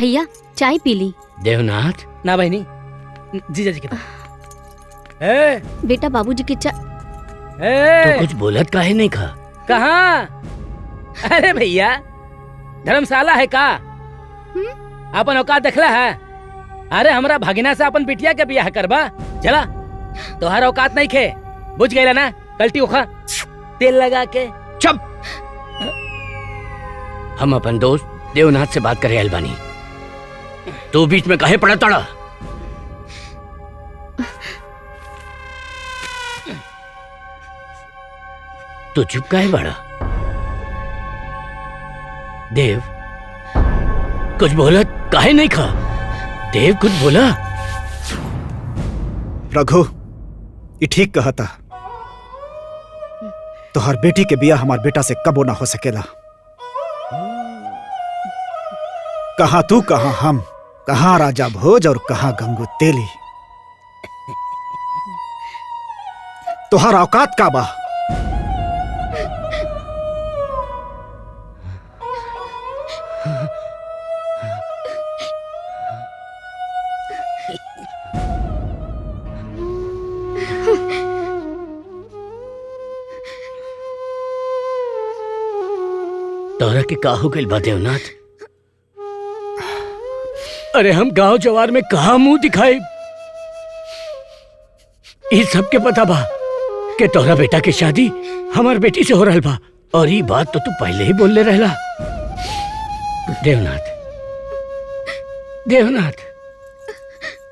भैया चाय पी ली। देवनाथ। ना बहनी, जीजा जी के पास। ए, बेटा बाबूजी की चाय। तो कुछ बोलत काहे नहीं खा? कहाँ? अरे भैया, धर्मशाला है का? अपन औकात देखला है? अरे हमरा भगिना से अपन बिटिया के बियाह करबा? चला, तोहर औकात नहीं खे, बुझ गईला ना? कल्टी उखा तेल लगा के। चुप। हम अपन दोस्त देवनाथ से बात करे आइल बानी, तू बीच में काहे पड़ा तड़ा? तू चुप काहे बड़ा? देव कुछ बोला काहे नहीं खा? देव कुछ बोला? रघु ये ठीक कहा था, तोहर बेटी के बिया हमार बेटा से कबो ना हो सकेला। कहां तू कहां हम, कहां राजा भोज और कहां गंगू तेली। तोहर औकात का बा? तोरा के का हो गइल बा देवनाथ? अरे हम गांव जवार में कहा मुंह दिखाए? इस सबके पता बा कि तोहरा बेटा की शादी हमार बेटी से हो रहल बा, और ये बात तो तू पहले ही बोल ले रहला। देवनाथ, देवनाथ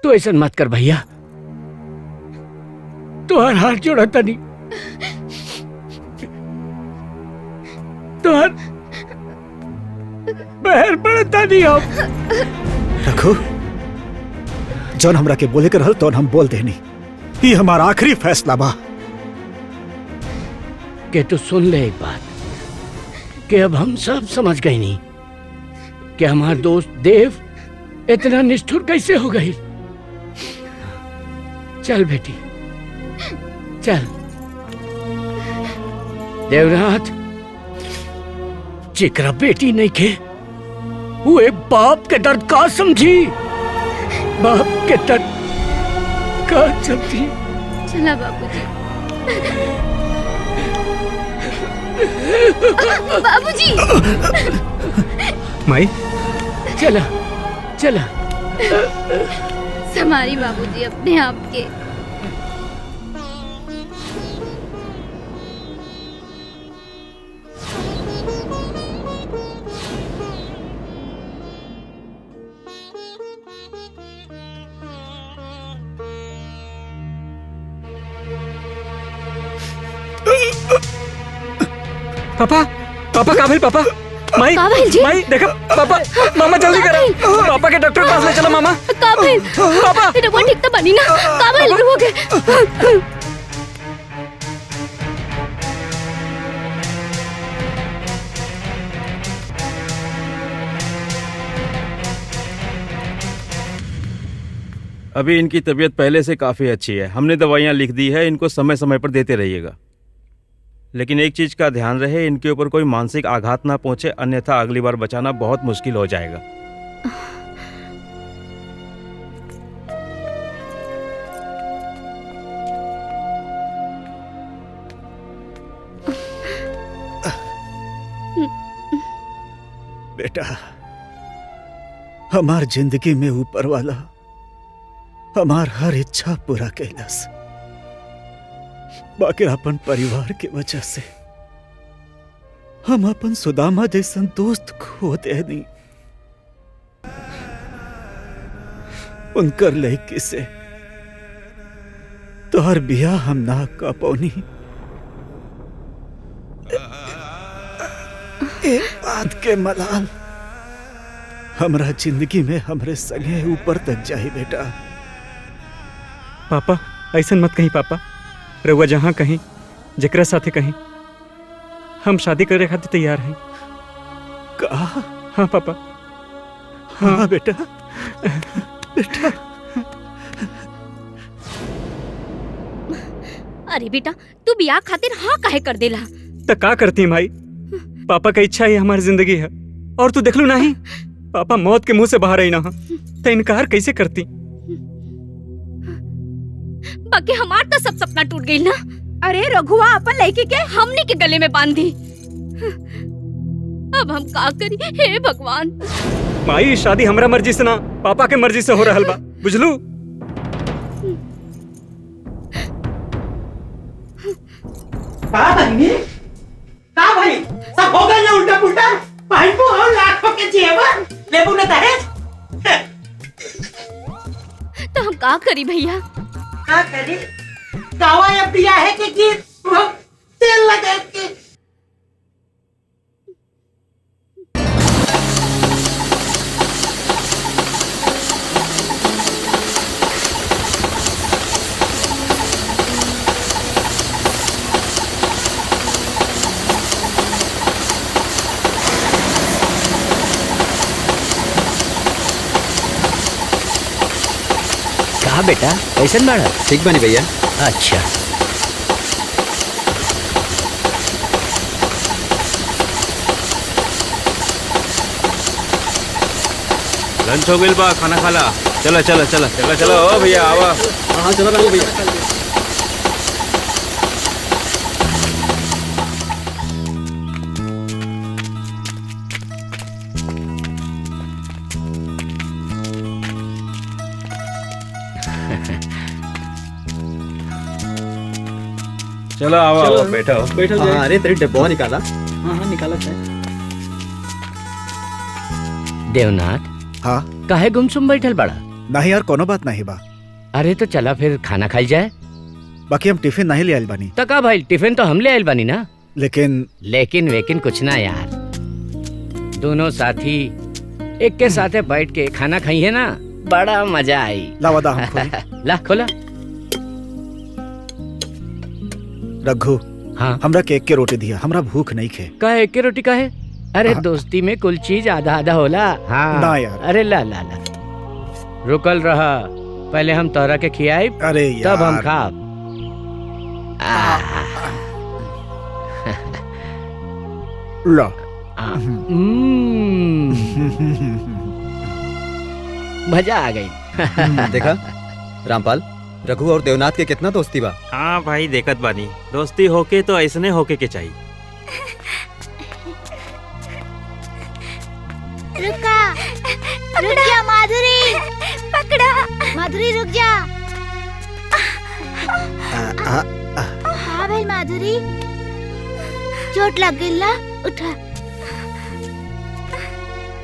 तू ऐसा मत कर भैया, तुहार हाथ जोड़ा तनी, तुहार बहर पड़ता नहीं हम। रघु जौन हमरा के बोले के रहल तौन हम बोल देनी, ये हमारा आखिरी फैसला बा। के तू सुन ले एक बात, कि अब हम सब समझ गए नहीं कि हमार दोस्त देव इतना निष्ठुर कैसे हो गई। चल बेटी चल। देवनाथ जेकरा बेटी नहीं के, वो एक बाप के दर्द का समझी, बाप के दर्द का समझी। चला बाबूजी। बाबूजी। माई चला चला। संभारी बाबूजी अपने आप के। पापा पापा का भेल? पापा माई माई देखा पापा, मामा जल्दी करो, पापा के डॉक्टर के पास ले चलो। मामा का भेल? पापा तेरे वो ठीक तो बनी ना? का भेल हो गए? अभी इनकी तबीयत पहले से काफ़ी अच्छी है, हमने दवाइयाँ लिख दी है, इनको समय समय पर देते रहिएगा। लेकिन एक चीज़ का ध्यान रहे, इनके ऊपर कोई मानसिक आघात ना पहुंचे, अन्यथा अगली बार बचाना बहुत मुश्किल हो जाएगा। बेटा हमार जिंदगी में ऊपर वाला हमार हर इच्छा पूरा कैलस, बाकी अपन परिवार के वजह से हम अपन सुदामा जैसन दोस्त खो देनी। उनकर लड़की से तोहर बियाह हम ना का पौनी। एक बात के मलाल हमरा जिंदगी में हमरे संगे ऊपर तक जाई बेटा। पापा ऐसा मत कहीं पापा, रउआ जहाँ कहीं जेकरा साथे कहीं हम शादी करे खातिर तैयार हैं। कहा? हाँ पापा। हाँ बेटा बेटा। अरे बेटा तू बियाह खातिर हाँ काहे कर देला? तो का करती माई, पापा का इच्छा ही हमारी जिंदगी है, और तू देख लू नहीं पापा मौत के मुंह से बाहर आई ना तो इनकार कैसे करती? बाकी हमार तो सब सपना टूट गई ना। अरे रघुआ अपन लड़की के हमने के गले में बांध दी। अब हम का करी हे भगवान। माई शादी हमरा मर्जी से ना पापा के मर्जी से हो रहल बा, बुझलू? का बहनी? का भाई सब हो गया उल्टा पुल्टा? भाई को और लाखों के जेवर लेबू न दहेज। तो हम का करी भैया? का करी? गावा या पिया है कि गीत वो तेल लगा के। कहा बेटा कैसन बाड़ा? ठीक बनी भैया। अच्छा लंच हो गइल बा, खाना खाला। चलो चलो चलो चलो चलो ओ भैया आवा। हाँ चलो रंगो भैया। चलो आवा आवा, बैठो। बैठो। हाँ अरे तेरी डब्बा निकाला। हाँ हाँ निकाला है। देवनाथ, हाँ काहे गुमसुम बैठल बड़ा? नहीं यार, कोनो बात नहीं बा। अरे तो चला फिर खाना खाई जाए। बाकी हम टिफिन नहीं ले आइल बानी। तो का भाई, टिफिन तो हम ले आइल बानी ना। लेकिन लेकिन कुछ ना यार, दोनों साथी एक के साथे बैठ के खाना खाइए ना, बड़ा मजा आई। लावादा हम खोली। ला खोला। रघु, हाँ हमरा केक के रोटी दिया, हमरा भूख नहीं खे। काहे एक के रोटी काहे? अरे हाँ। दोस्ती में कुल चीज आधा आधा होला। हाँ ना यार। अरे ला ला ला, रुकल रहा, पहले हम तोहरा के खियाई अरे यार तब हम खा। ला। मजा आ गई। देखा रामपाल, रघु और देवनाथ के कितना दोस्ती बा। हाँ भाई देखत बानी, दोस्ती होके तो ऐसने होके के चाहिए। रुका, रुक जा माधुरी, पकड़ा माधुरी, रुक जा। हाँ भाई माधुरी, चोट लग गई ला, उठा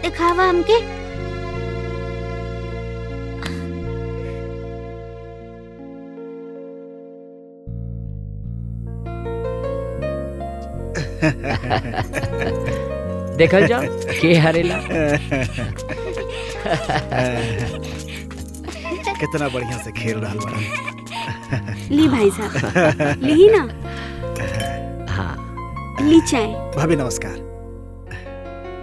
दिखावा हमके। देखल जाओ के हरेला। कितना बढ़िया से खेल रहा बड़ा। ली भाई साहब, ली ना। हाँ ली चाय। भाभी नमस्कार।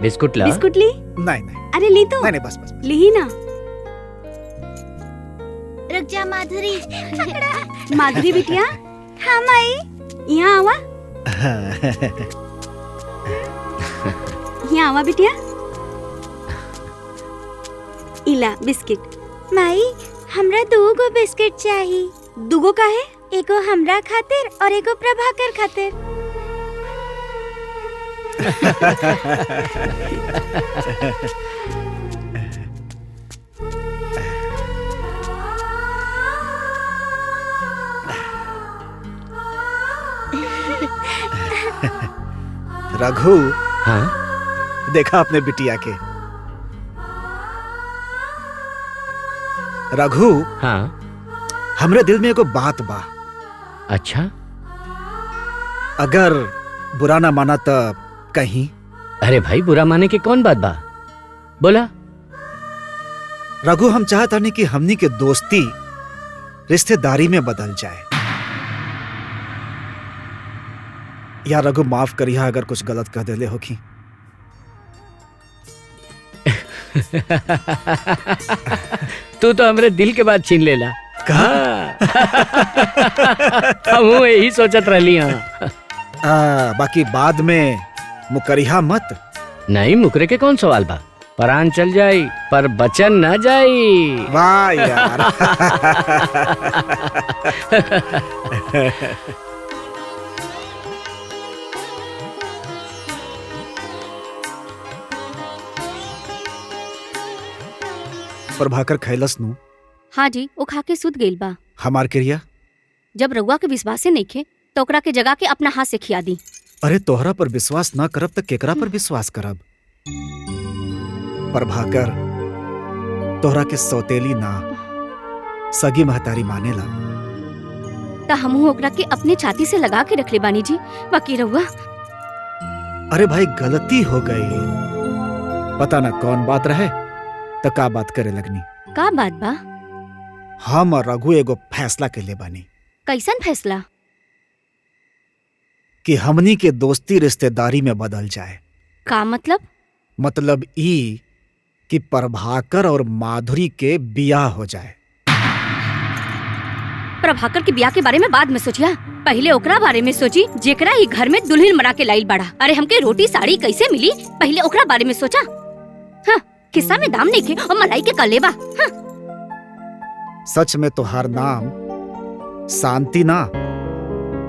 बिस्कुट ला। बिस्कुट ली? नहीं नहीं अरे ली तो। नहीं बस बस। ली ना। रुक जा माधुरी। माधुरी बिटिया। हाँ माई। यहाँ आवा, यहाँ आवा बिटिया। इला बिस्किट। माई हमरा 2 गो बिस्किट चाहिए। 2 गो का है? एगो हमरा खातिर और एगो प्रभाकर खातिर। रघु, हाँ देखा अपने बिटिया के। रघु, हाँ। हमरे दिल में एगो बात बा। अच्छा, अगर बुरा ना माना तो कहीं। अरे भाई बुरा माने की कौन बात बा, बोला। रघु, हम चाहता नहीं कि हमनी के दोस्ती रिश्तेदारी में बदल जाए। या रघु माफ करिया अगर कुछ गलत कह देले होखी। तू तो हमरे दिल के बात छीन लेला। हम यही सोचत रहली। बाकी बाद में मुकरिया मत। नहीं, मुकरे के कौन सवाल बा। प्राण चल जाई पर बचन न जाई। वाह यार। प्रभाकर खैलस नु? हाँ जी, वो खा के सुत गइल बा। हमार क्रिया? जब रउआ के विश्वास से नइखे तो ओकरा के जगा के अपना हाथ से खिया दी। अरे तोहरा पर विश्वास ना करब तो केकरा पर विश्वास करब? प्रभाकर तोहरा के सौतेली ना सगी महतारी मानेला। ता हमहू ओकरा के अपने छाती से लगा के रखले बानी जी। बाकी रउआ अरे भाई गलती हो गई, पता ना कौन बात रहे तो का बात करे लगनी। का बात बा? हम और रघु एगो फैसला के ले बानी। कैसन फैसला? कि हमनी के दोस्ती रिश्तेदारी में बदल जाए। का मतलब? मतलब ई कि प्रभाकर और माधुरी के बियाह हो जाए। प्रभाकर के ब्याह के बारे में बाद में सोचिया, पहले ओकरा बारे में सोची जेकरा ही घर में दुल्हन बना के लाइल बड़ा। अरे हमके रोटी साड़ी कैसे मिली, पहले ओकरा बारे में सोचा। हाँ, किस्सा में दाम नहीं थे और मलाई के कलेबा। हाँ। सच में तोहार नाम शांति ना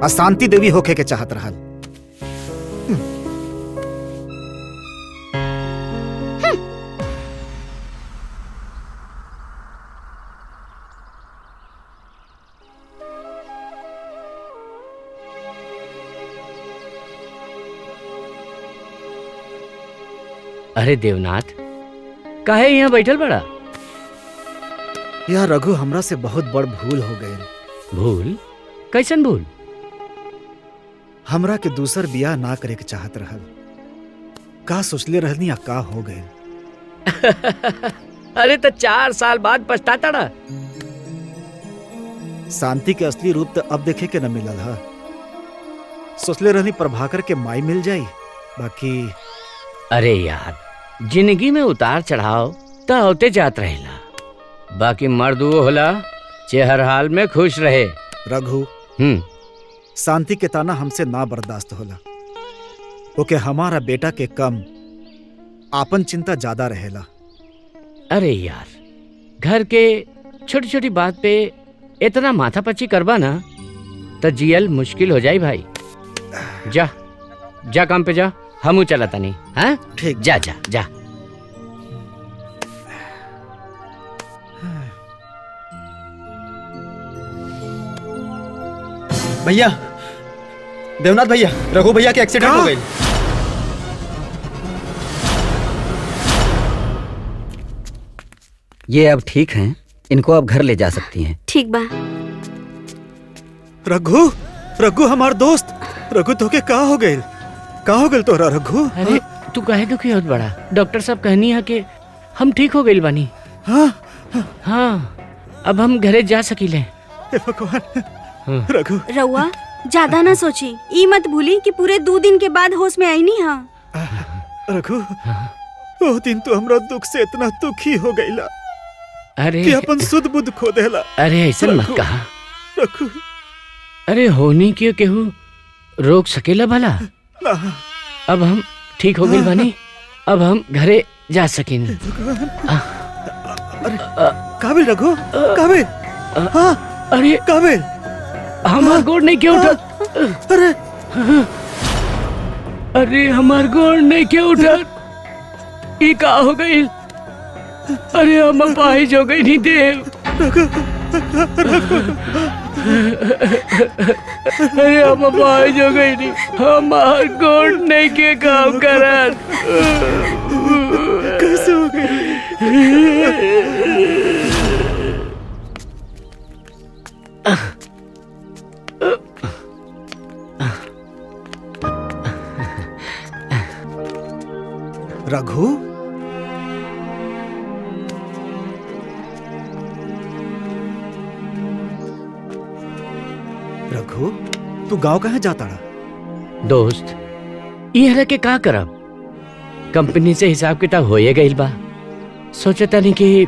अशांति देवी होके के चाहत रहल। अरे देवनाथ, काहे यहाँ बैठल बड़ा? यार रघु, हमरा से बहुत बड़ भूल हो गई। भूल? कैसन भूल? हमरा के दूसर बियाह ना करे के चाहत रहल। का सोचले रहनी या का हो गए? अरे तो 4 साल बाद पछताता ना। शांति के असली रूप तो अब देखे के न मिलल है। सोचले रहनी प्रभाकर के माई मिल जाई, बाकी अरे यार, जिंदगी में उतार चढ़ाव तो होते जात रहेला, बाकी मर्द वो होला जे हर हाल में खुश रहे। रघु, शांति के ताना हमसे ना बर्दाश्त होला। ओके हमारा बेटा के कम आपन चिंता ज्यादा रहेला। अरे यार, घर के छोटी छोटी बात पे इतना माथा पच्ची करबा ना तो जियल मुश्किल हो जाई भाई। जा जा काम पे जा, हमू चला तनी। हाँ ठीक, जा जा जा। भैया, देवनाथ भैया, रघु भैया के एक्सीडेंट हो गई। ये अब ठीक हैं, इनको अब घर ले जा सकती हैं। ठीक बा। रघु, रघु हमार दोस्त। रघु तो के का हो गए? का हो गए तोरा रघु? अरे तू काहे दुखी होत बड़ा? डॉक्टर साहब कहनी है कि हम ठीक हो गइल बानी। हाँ, अब हम घरे जा सकीले। हे भगवान। रघु, रउआ ज्यादा ना सोची, ई मत भूली कि पूरे 2 दिन के बाद होश में आई नहीं। हाँ रघु, वो दिन तो हमरा दुख से इतना दुखी हो गईला अरे कि अपन सुध बुध खो देला। अरे ऐसा मत कहा रघु। अरे होनी क्यों केहू रोक सकेला भला? ना। अब हम ठीक हो गइल बानी, अब हम घरे जा सकेंगे। अरे काबिल रघु, काबिल। हाँ अरे काबिल, हमार गोड़ नहीं क्यों उठा? अरे अरे हमार गोड़ नहीं क्यों उठा? ये का हो गई? अरे हम अपाहिज हो गई नहीं देव। अरे हम अपाहिज हो गई नहीं, हमार गोड़ नहीं के काम करत। कैसे हो गई? रघु, रघु, तू गांव कहाँ जाता रहा? दोस्त, ये रह के का करब? कंपनी से हिसाब किताब होए गइल बा। सोचता नहीं कि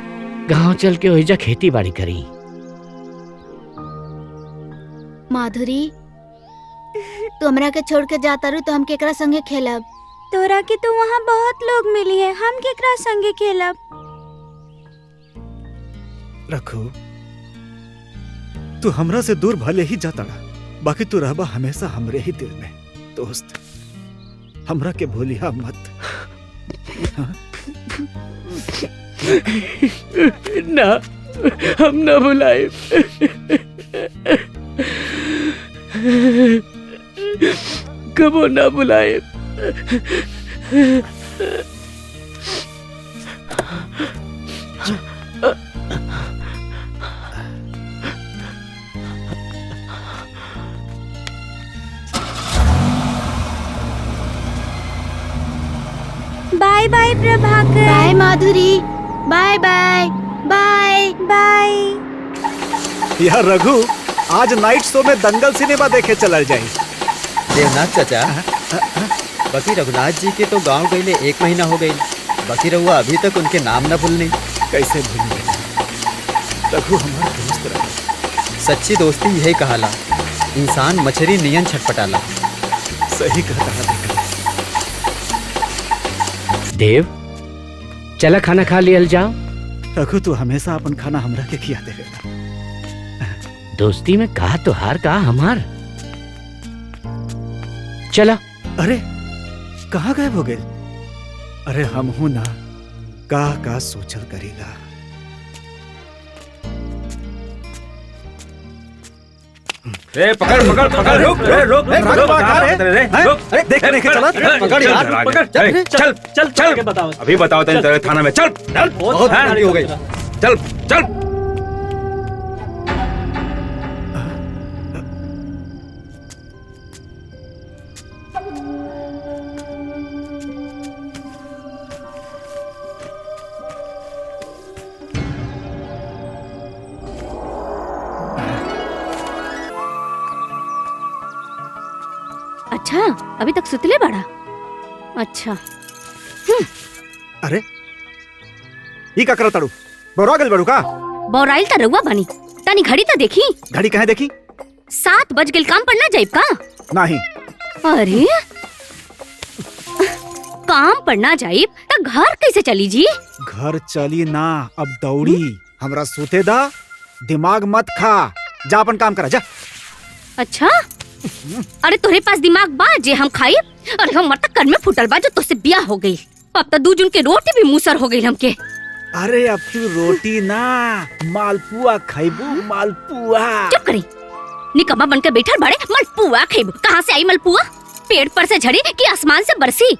गांव चल के ओइजा खेती बाड़ी करी। माधुरी, तू हमरा के छोड़ के जाता रू तो हम केकरा संगे खेलब? तोरा के तो वहाँ बहुत लोग मिली है, हम केकरा संगे खेलब? रखू, तू हमरा से दूर भले ही जाता ना, बाकी तू रहबा हमेशा हमरे ही दिल में। दोस्त, हमरा के भूलिया मत। हाँ? ना, हम ना भुलाए। कबो ना भुलाए। By by Prabhakar. By Madhuri. By by by by. यार रघु, आज नाइट शो में दंगल सिनेमा देखे चलल जाई। देवनाथ चाचा, बाकी रघुनाथ जी के तो गांव गईले 1 महीना हो गई, बाकी रहुआ अभी तक उनके नाम न भूलने। कैसे भूल गए? रघु हमारा दोस्त रहा। सच्ची दोस्ती यही कहाला, इंसान मछली नियन छटपटाला। सही कहता है बेटा। देव, चला खाना खा लियल जाओ। रघु, तू हमेशा अपन खाना हमरा के खिया देवेला। दोस्ती में कहा तो हार कहा हमार। चला। अरे कहाँ गायब हो गए? अरे हम हूं ना, का सोचल करेगा। पकड़ पकड़ पकड़, रुक रुक रुक, देखने के चला। पकड़ यार, पकड़। चल चल चल, बताओ। अभी बताओ तेरे थाना में। चल बहुत भारी हो गई। चल चल। अच्छा, अभी तक सुतले बड़ा। अच्छा। अरे ई का करत ताड़ू? बौरा गेल बड़ू का? बौराइल त रउआ बनी, तनी घड़ी त देखी। घड़ी कहाँ देखी? 7 बज गेल, काम पर ना जाइब का? नहीं। अरे काम पर ना जाइब त घर कैसे चली जी? घर चली ना, अब दौड़ी। हमरा सूते दा, दिमाग मत खा। जा अपन काम करा, जा। अच्छा, अरे तोरे पास दिमाग बा जे हम खाई? अरे हमर त कर में फुटल बा जो तुझसे ब्याह हो गई। अब तो 2 जून के रोटी भी मुसर हो गई हमके। अरे अब तू रोटी ना, मालपुआ खाइबू। मालपुआ। चुप करी, निकम्मा बनकर बैठा बड़े। मालपुआ खाइबू? कहाँ से आई मालपुआ? पेड़ पर से झड़ी कि आसमान से बरसी?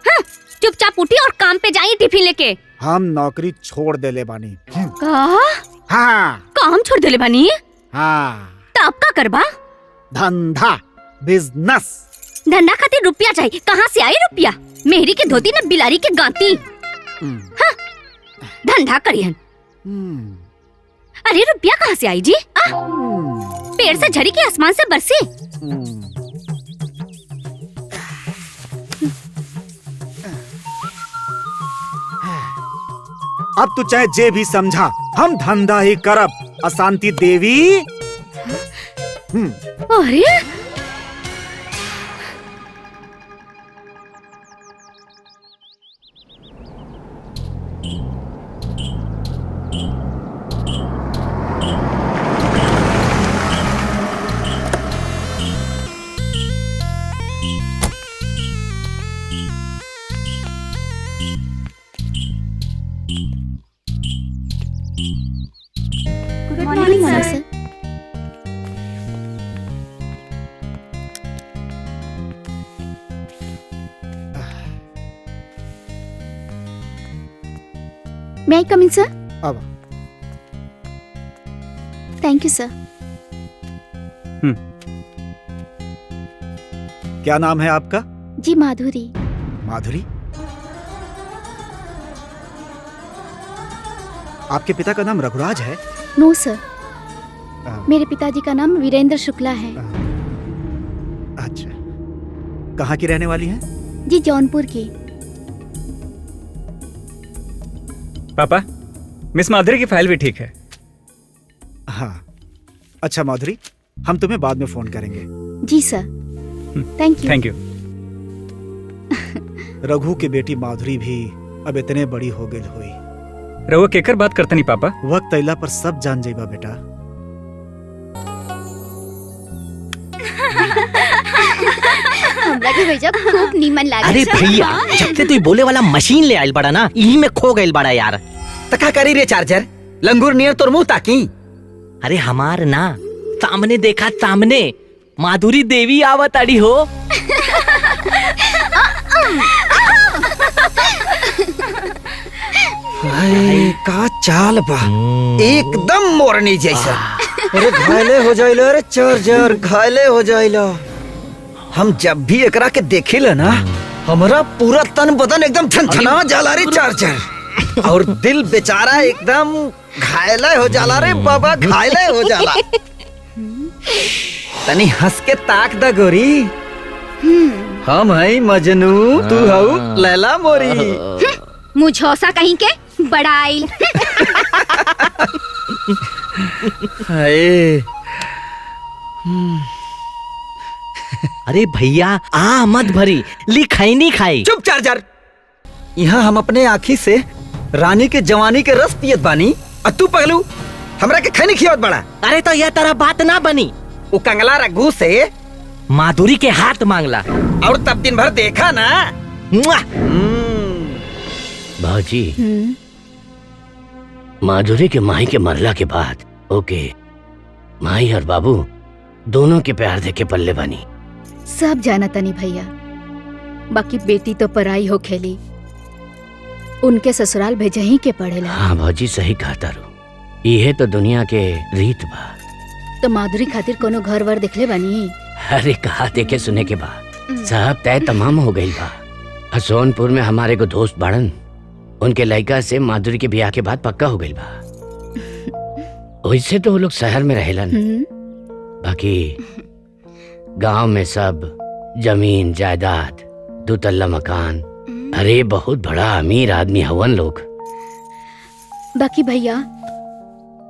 हाँ, चुपचाप उठी और काम पे जाइए टिफिन लेके। हम नौकरी छोड़ देले बानी। का? हाँ। काम छोड़ देले बानी? हाँ। तो अब का करबा? धंधा, बिजनेस। धंधा खातिर रुपया चाहिए, कहाँ से आई रुपया? मेहरी के धोती न बिलारी के गाती। हाँ, धंधा करियन। अरे रुपया कहाँ से आई जी? पेड़ से झड़ी के आसमान से बरसी? अब तू चाहे जे भी समझा, हम धंधा ही करब। अशांति देवी। अरे good morning sir. May I come in, sir? अब Thank you, sir. क्या नाम है आपका? जी माधुरी। माधुरी। आपके पिता का नाम रघुराज है? नो सर, मेरे पिताजी का नाम वीरेंद्र शुक्ला है। अच्छा, कहाँ की रहने वाली हैं? जी जौनपुर की। पापा, मिस माधुरी की फाइल भी ठीक है। हाँ। अच्छा माधुरी, हम तुम्हें बाद में फोन करेंगे। जी sir. Thank you. Thank you. Raghu की बेटी माधुरी भी अब इतने बड़ी हो गई हुई। रहुआ केकर बात करता नहीं पापा? वक्त अइला पर सब जान जाइबा बेटा। हमरा के भैया खूब नीमन लागे। अरे भैया, जब से तू बोले वाला मशीन ले आइल बड़ा ना, यही में खो गइल बड़ा यार। तका करी रे चार्जर, लंगूर नियर तोर मुंह ताकी। अरे हमार ना, सामने देखा, सामने माधुरी देवी आवत अड़ी हो। हाय का चाल बा, एकदम मोरनी जैसा। अरे घायले हो जाइलो, अरे चार्जर घायले हो जाइलो। हम जब भी एकरा के देखिला ना, हमारा पूरा तन बदन एकदम थनथना जाला रे चार्जर। और दिल बेचारा एकदम घायले हो जाला रे बाबा, घायले हो जाला। तनी हंस के ताक दा गोरी। हम है मजनू, तू हऊ लैला मोरी। मुझौसा कहीं के बड़ाई। हाय। अरे भैया आ मत भरी, ली खाई नहीं खाई। चुप चार्जर। यहाँ हम अपने आँखी से रानी के जवानी के रस पियत बानी, और तू पगलू हमरा के खैनी खियावत बड़ा। अरे तो यह तरह बात ना बनी। वो कंगला रघु से माधुरी के हाथ मांगला, और तब दिन भर देखा ना। भाजी, माधुरी के माई के मरला के बाद ओके माई और बाबू दोनों के प्यार देके पल्ले बनी। सब जाना तनी भैया, बाकी बेटी तो पराई हो खेली, उनके ससुराल भेजही के पड़ेला। हाँ भाजी, सही कहा तारू। यह तो दुनिया के रीत बा। तो माधुरी खातिर कोनो घर वर दिखले बानी? अरे कहा देखे सुने के बाद सब तय तमाम हो गई बा। सोनपुर में हमारे को दोस्त बाड़न, उनके लड़का से माधुरी के ब्याह के बाद पक्का हो गई बा। वैसे तो वो लोग शहर में रहेलन, बाकी गांव में सब जमीन जायदाद, 2 तल्ला मकान। अरे बहुत बड़ा अमीर आदमी हवन लोग। बाकी भैया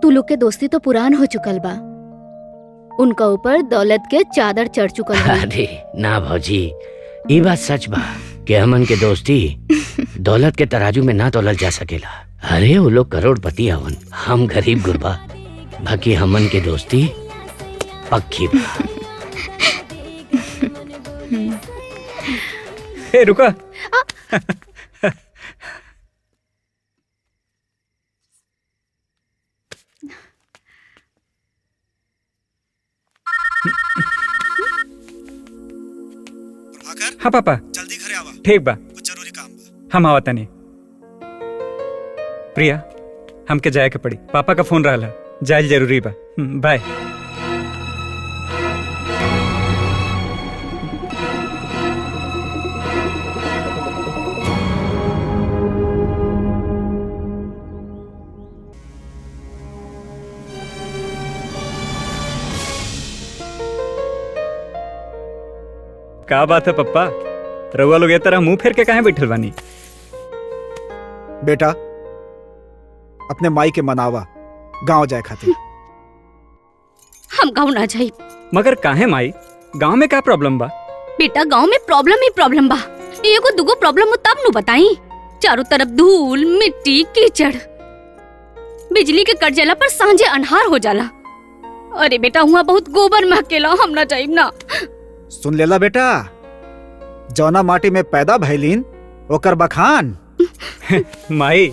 तू लोग के दोस्ती तो पुरान हो चुकल बा, उनका ऊपर दौलत के चादर चढ़ चुकल बा। अरे ना भौजी, ये बात सच बा कि हमन के दोस्ती दौलत के तराजू में ना तोलल जा सकेला। अरे वो लोग करोड़पति हवन, हम गरीब गुरबा। बाकी हमन के दोस्ती पक्की बा। ए रुका। हाँ पापा, जल्दी घरे आवा, ठीक बा, कुछ जरूरी काम बा। हम आवा तनी। प्रिया, हमके जाए के पड़ी, पापा का फोन रहला, जाए जरूरी बा। बाय। का बात है पप्पा, रउआ लोग ये तरह मुंह फेर के काहे बैठल बानी? बेटा, अपने माई के मनावा, गांव जाए खातिर। हम गाँव ना जाई। मगर काहे माई, गांव में क्या प्रॉब्लम बा? बेटा गाँव में प्रॉब्लम ही प्रॉब्लम बा। एगो दुगो प्रॉब्लम हो तब नु बताई। चारों तरफ धूल मिट्टी कीचड़, बिजली के कट जाला पर सांझे अन्हार हो जाला। अरे बेटा हुआ बहुत गोबर महकेला, हम ना जाइब ना। सुन लेला बेटा, जौना माटी में पैदा भइलीन ओकर बखान। माई,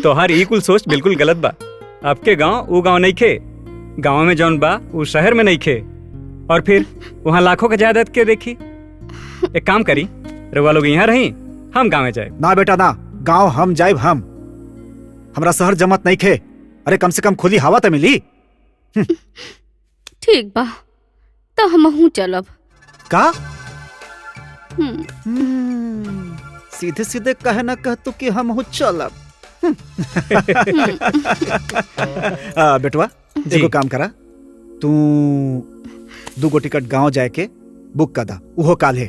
तोहार ई कुल सोच बिल्कुल गलत बा। आपके गांव वो गांव नहीं खे, गांव में जौन बा वो शहर में नहीं खे, और फिर वहाँ लाखों का जायदाद के देखी। एक काम करी, रउआ लोग यहाँ रही, हम गाँव में जाए। ना बेटा ना, गांव हम जाइब। हमरा शहर जमत नहीं खे। अरे कम से कम खुली हवा तो मिली। ठीक बा, तो हमहू चलब। का? सीधे सीधे कहे ना कह तू कि हम चलब। बेटवा एगो काम करा, तू 2 टिकट गांव जाए के बुक कर दा, उहो काल्हे।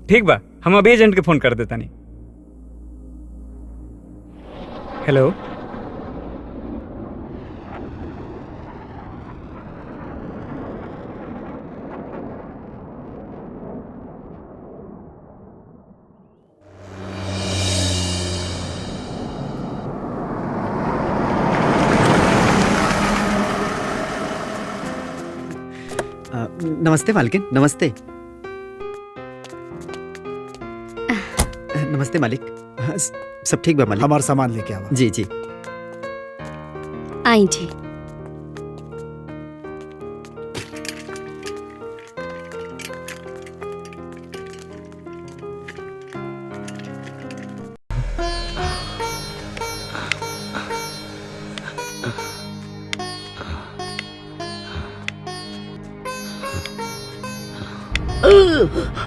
ठीक बा, हम अभी एजेंट के फोन कर देता नहीं। हेलो, नमस्ते मालकिन, नमस्ते। नमस्ते मालिक। सब ठीक बा मालिक? हमारा सामान लेके आवा। जी जी। आई जी।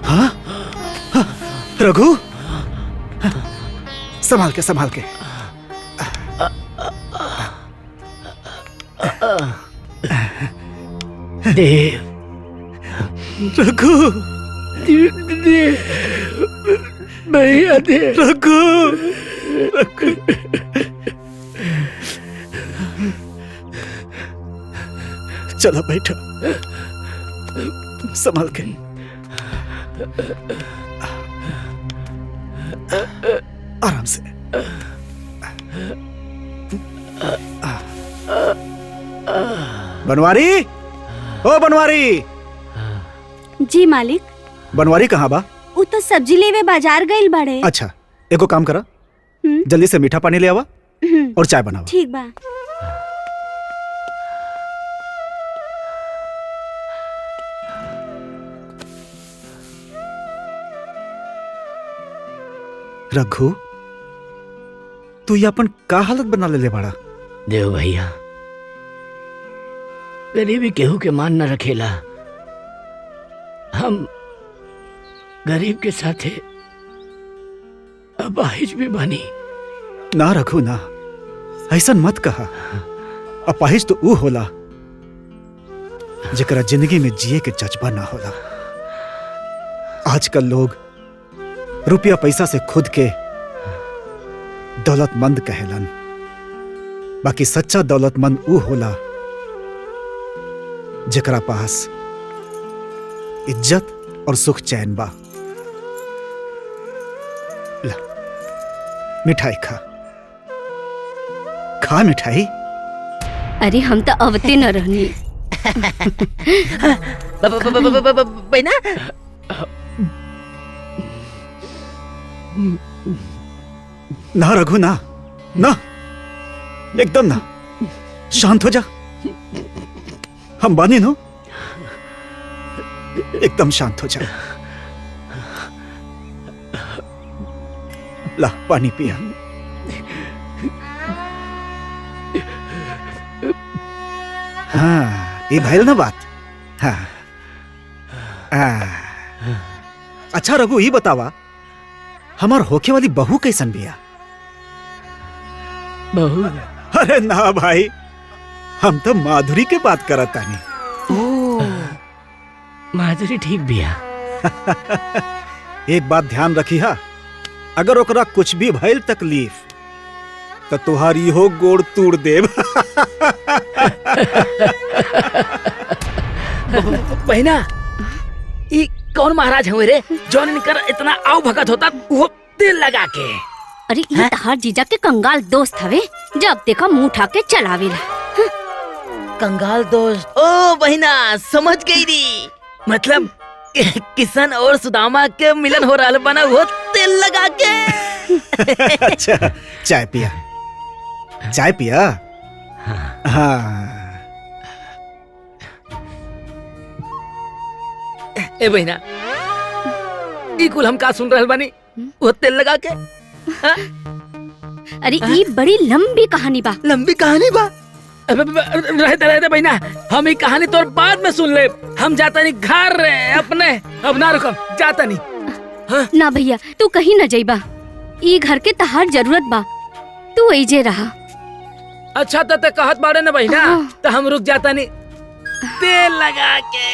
हाँ? हाँ? रघु, संभाल के संभाल के। देव, रघु, भैया देव, रघु, रघु। चलो बैठो, संभाल के। आराम से। बनवारी, ओ बनवारी। जी मालिक। बनवारी कहाँ बा? वो तो सब्जी लेवे बाजार गइल बाड़े। अच्छा, एगो काम करा, जल्दी से मीठा पानी ले आवा और चाय बनावा। ठीक बा। रघु, तू ये अपन का हालत बना ले बाड़ा? देव भैया, गरीबी केहू के मान न रखेला। हम गरीब के साथे अपाहिज भी बनी। ना रघु ना, ऐसा मत कहा। अपाहिज तो ऊ होला जेकरा जिंदगी में जिए के जज्बा ना होला। आजकल लोग रुपया पैसा से खुद के दौलतमंद कहेलन, बाकी सच्चा दौलतमंद ऊ होला जेकरा पास इज्जत और सुख चैन बा। ला, मिठाई खा, खा मिठाई। अरे हम तो अवते न रहनी। बहना, ना रघु ना, ना, एकदम ना। शांत हो जा, हम बानी नो। एकदम शांत हो जा। ला पानी पिया। हाँ, ये भइल ना बात। हाँ, अच्छा रघु, ये बतावा हमार होके वाली बहू कैसन बिया? बहू? अरे ना भाई, हम तो माधुरी के बात करत तानी। माधुरी ठीक बिया। एक बात ध्यान रखी हा, अगर ओकरा कुछ भी भइल तकलीफ तो तुहारी हो गोड़ तोड़ देव। बहना, ई कौन महाराज हुए रे जौन इनकर इतना आव भगत होता वो तेल लगा के? अरे ये तहार जीजा के कंगाल दोस्त हवे, जब देखा मुंह उठा के चलावेला। कंगाल दोस्त? ओ बहना, समझ गई री। मतलब किशन और सुदामा के मिलन हो रहा बना वो तेल लगा के। अच्छा, चाय पिया, चाय पिया। हाँ। ए बहना, ई कुल हम का सुन रहल बानी? वो तेल लगा के? अरे ये बड़ी लंबी कहानी बा। लंबी कहानी बा? रहते बहना, हम ये कहानी तोर बाद में सुन ले। हम जाता नहीं घर रे अपने, अब ना रुकम, जाता नहीं। ना भैया, तू कहीं न जाइबा। ई घर के तहार जरूरत बा, तू ऐजे रहा। अच्छा तो कहत बाड़े ना बहना, तो हम रुक जाता नहीं तेल लगा के।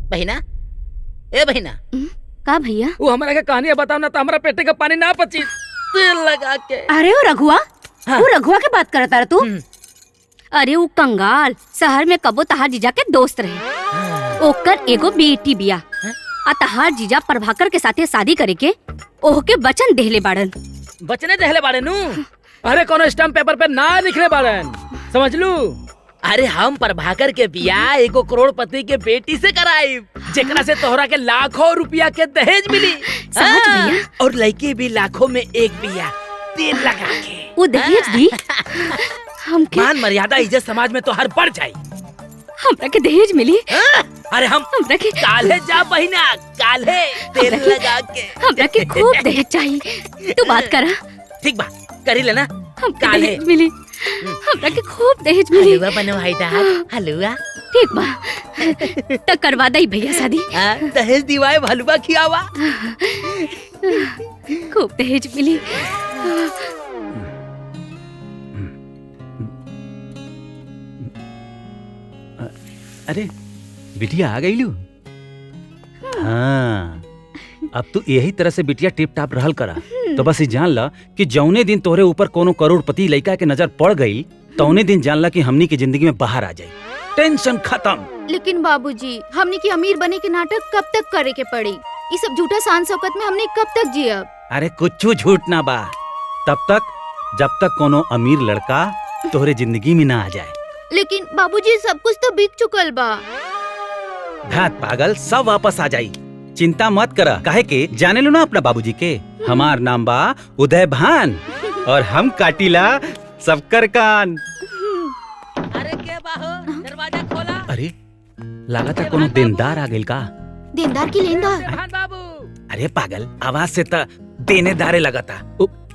बहना, ए बहना, का भैया? वो हमारा के कहानी बताओ ना, तो हमारा पेटे का पानी ना पची। तेल लगा के। अरे वो रघुआ, वो रघुआ के बात करता रहा तू? अरे वो कंगाल शहर में कबो तहार जीजा के दोस्त रहे। ओकर एगो बेटी बिया, आ तहार जीजा प्रभाकर के साथे शादी करे के ओह के वचन देहले बाड़न। बचने देहले बाड़े नु। अरे कोनो स्टैम्प पेपर पे ना लिखले बाड़न, समझ लू। अरे हम प्रभाकर के बियाह एगो करोड़पति के बेटी से कराई, जेकरा से तोहरा के लाखों रुपया के दहेज मिली। भैया। और लड़की भी लाखों में एक बिया, तेल लगा के। वो दहेज दी हमके मान मर्यादा इज्जत समाज में तो हर बढ़ जाई। हमरा के दहेज मिली। अरे हमरा के काल्हे जा बहिना, काल्हे तेल लगा के। हमरा के खूब दहेज चाहिए, तू बात करा। ठीक बा, करी लेना। हमके दहेज मिली, हमरा के खूब दहेज मिली। हलवा बनवाई दा, हलवा। ठीक बा, तो करवा दई भैया शादी। दहेज दिवाए, हलवा खियावा। खूब दहेज मिली। अरे बिटिया आ गई लू। हाँ, अब तू यही तरह से बिटिया टिप टाप रहल करा। तो बस ये जान ला कि जौने दिन तोहरे ऊपर कोनो करोड़पति लड़का के नजर पड़ गई, तौने दिन जान ला कि हमनी की जिंदगी में बाहर आ जाई। टेंशन खत्म। लेकिन बाबूजी, हमने की अमीर बने के नाटक कब तक करे के पड़ी? ये सब झूठा शान शौकत में हमने कब तक जियब? अरे कुछ झूठ ना बा, तब तक जब तक कोनो अमीर लड़का तोहरे जिंदगी में ना आ जाए। लेकिन बाबूजी, सब कुछ तो बिक चुकल बा। धात पागल, सब वापस आ जाई। चिंता मत करा, काहे के जाने लो ना अपना बाबूजी के। हमार नाम बा उदय भान और हम काटिला सबकर कान। अरे के बाहो, दरवाजा खोला। अरे लागत है कोनो देनदार आ गइल का? देनदार की लेनदार? बाबू। अरे पागल, आवाज से त देनेदारे लगता।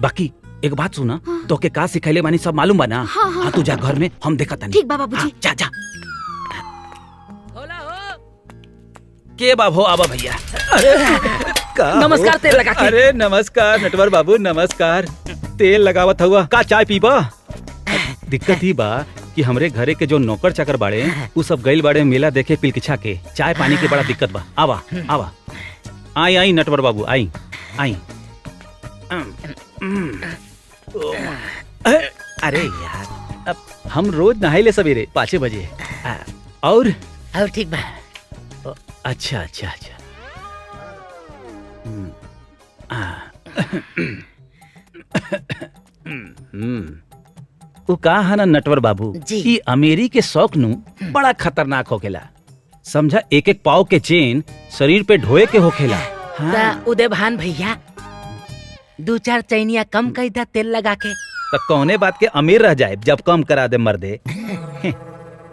बाकी एक बात सुना, तो के का सिखैले बानी सब मालूम बा ना? हाँ। तू जा घर में, हम देखा तनी। ठीक बा बाबूजी। जा जा। के बाबू आवा भैया। नमस्कार, तेल लगा के। अरे नमस्कार नटवर बाबू, नमस्कार। तेल लगावत हुआ का चाय पीबा? दिक्कत ही बा कि हमरे घरे के जो नौकर चाकर बाड़े, उ सब गइल बाड़े मेला देखे पिलकिछा के। चाय पानी के बड़ा दिक्कत बा। आवा आवा, आई आई नटवर बाबू, आई आई। अरे यार, अब हम रोज नहाइले सवेरे 5 बजे। और ठीक बा। अच्छा अच्छा अच्छा। वो कहा है ना नटवर बाबू कि अमेरी के शौक नु बड़ा खतरनाक होखेला। समझा, एक एक पाव के चेन शरीर पे ढोए के होखेला। हाँ। उदय भान भैया, 2-4 चैनिया कम कर दा तेल लगा के। तो कौने बात के अमीर रह जाए जब कम करा दे मर्दे।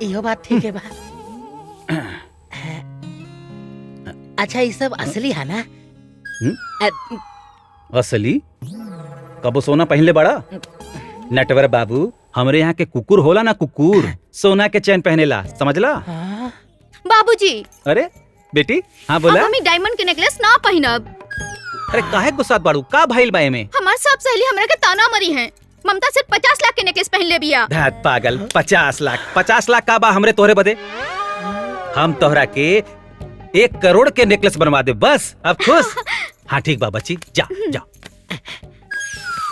यो बात ठीक है बा। अच्छा, ये सब असली है ना? असली? कबो सोना पहनले बड़ा? नटवर बाबू, हमरे यहाँ के कुकुर होला ना, कुकुर सोना के चैन पहनेला, समझला? बाबूजी। अरे बेटी, हाँ बोला। अब हमें डायमंड के नेकलेस ना पहनब। अरे काहे गुस्सा बाड़ू, का भाईल बाए में? हमार सब सहेली हमरा के ताना मरी हैं। ममता सिर्फ 50 लाख के नेकलेस पहन ले बिया। धात पागल, 50 लाख का बा हमरे तोहरे बदे? हम तोहरा के 1 करोड़ के नेकलेस बनवा दे बस। अब खुश? हाँ ठीक बा बच्ची, जा जा।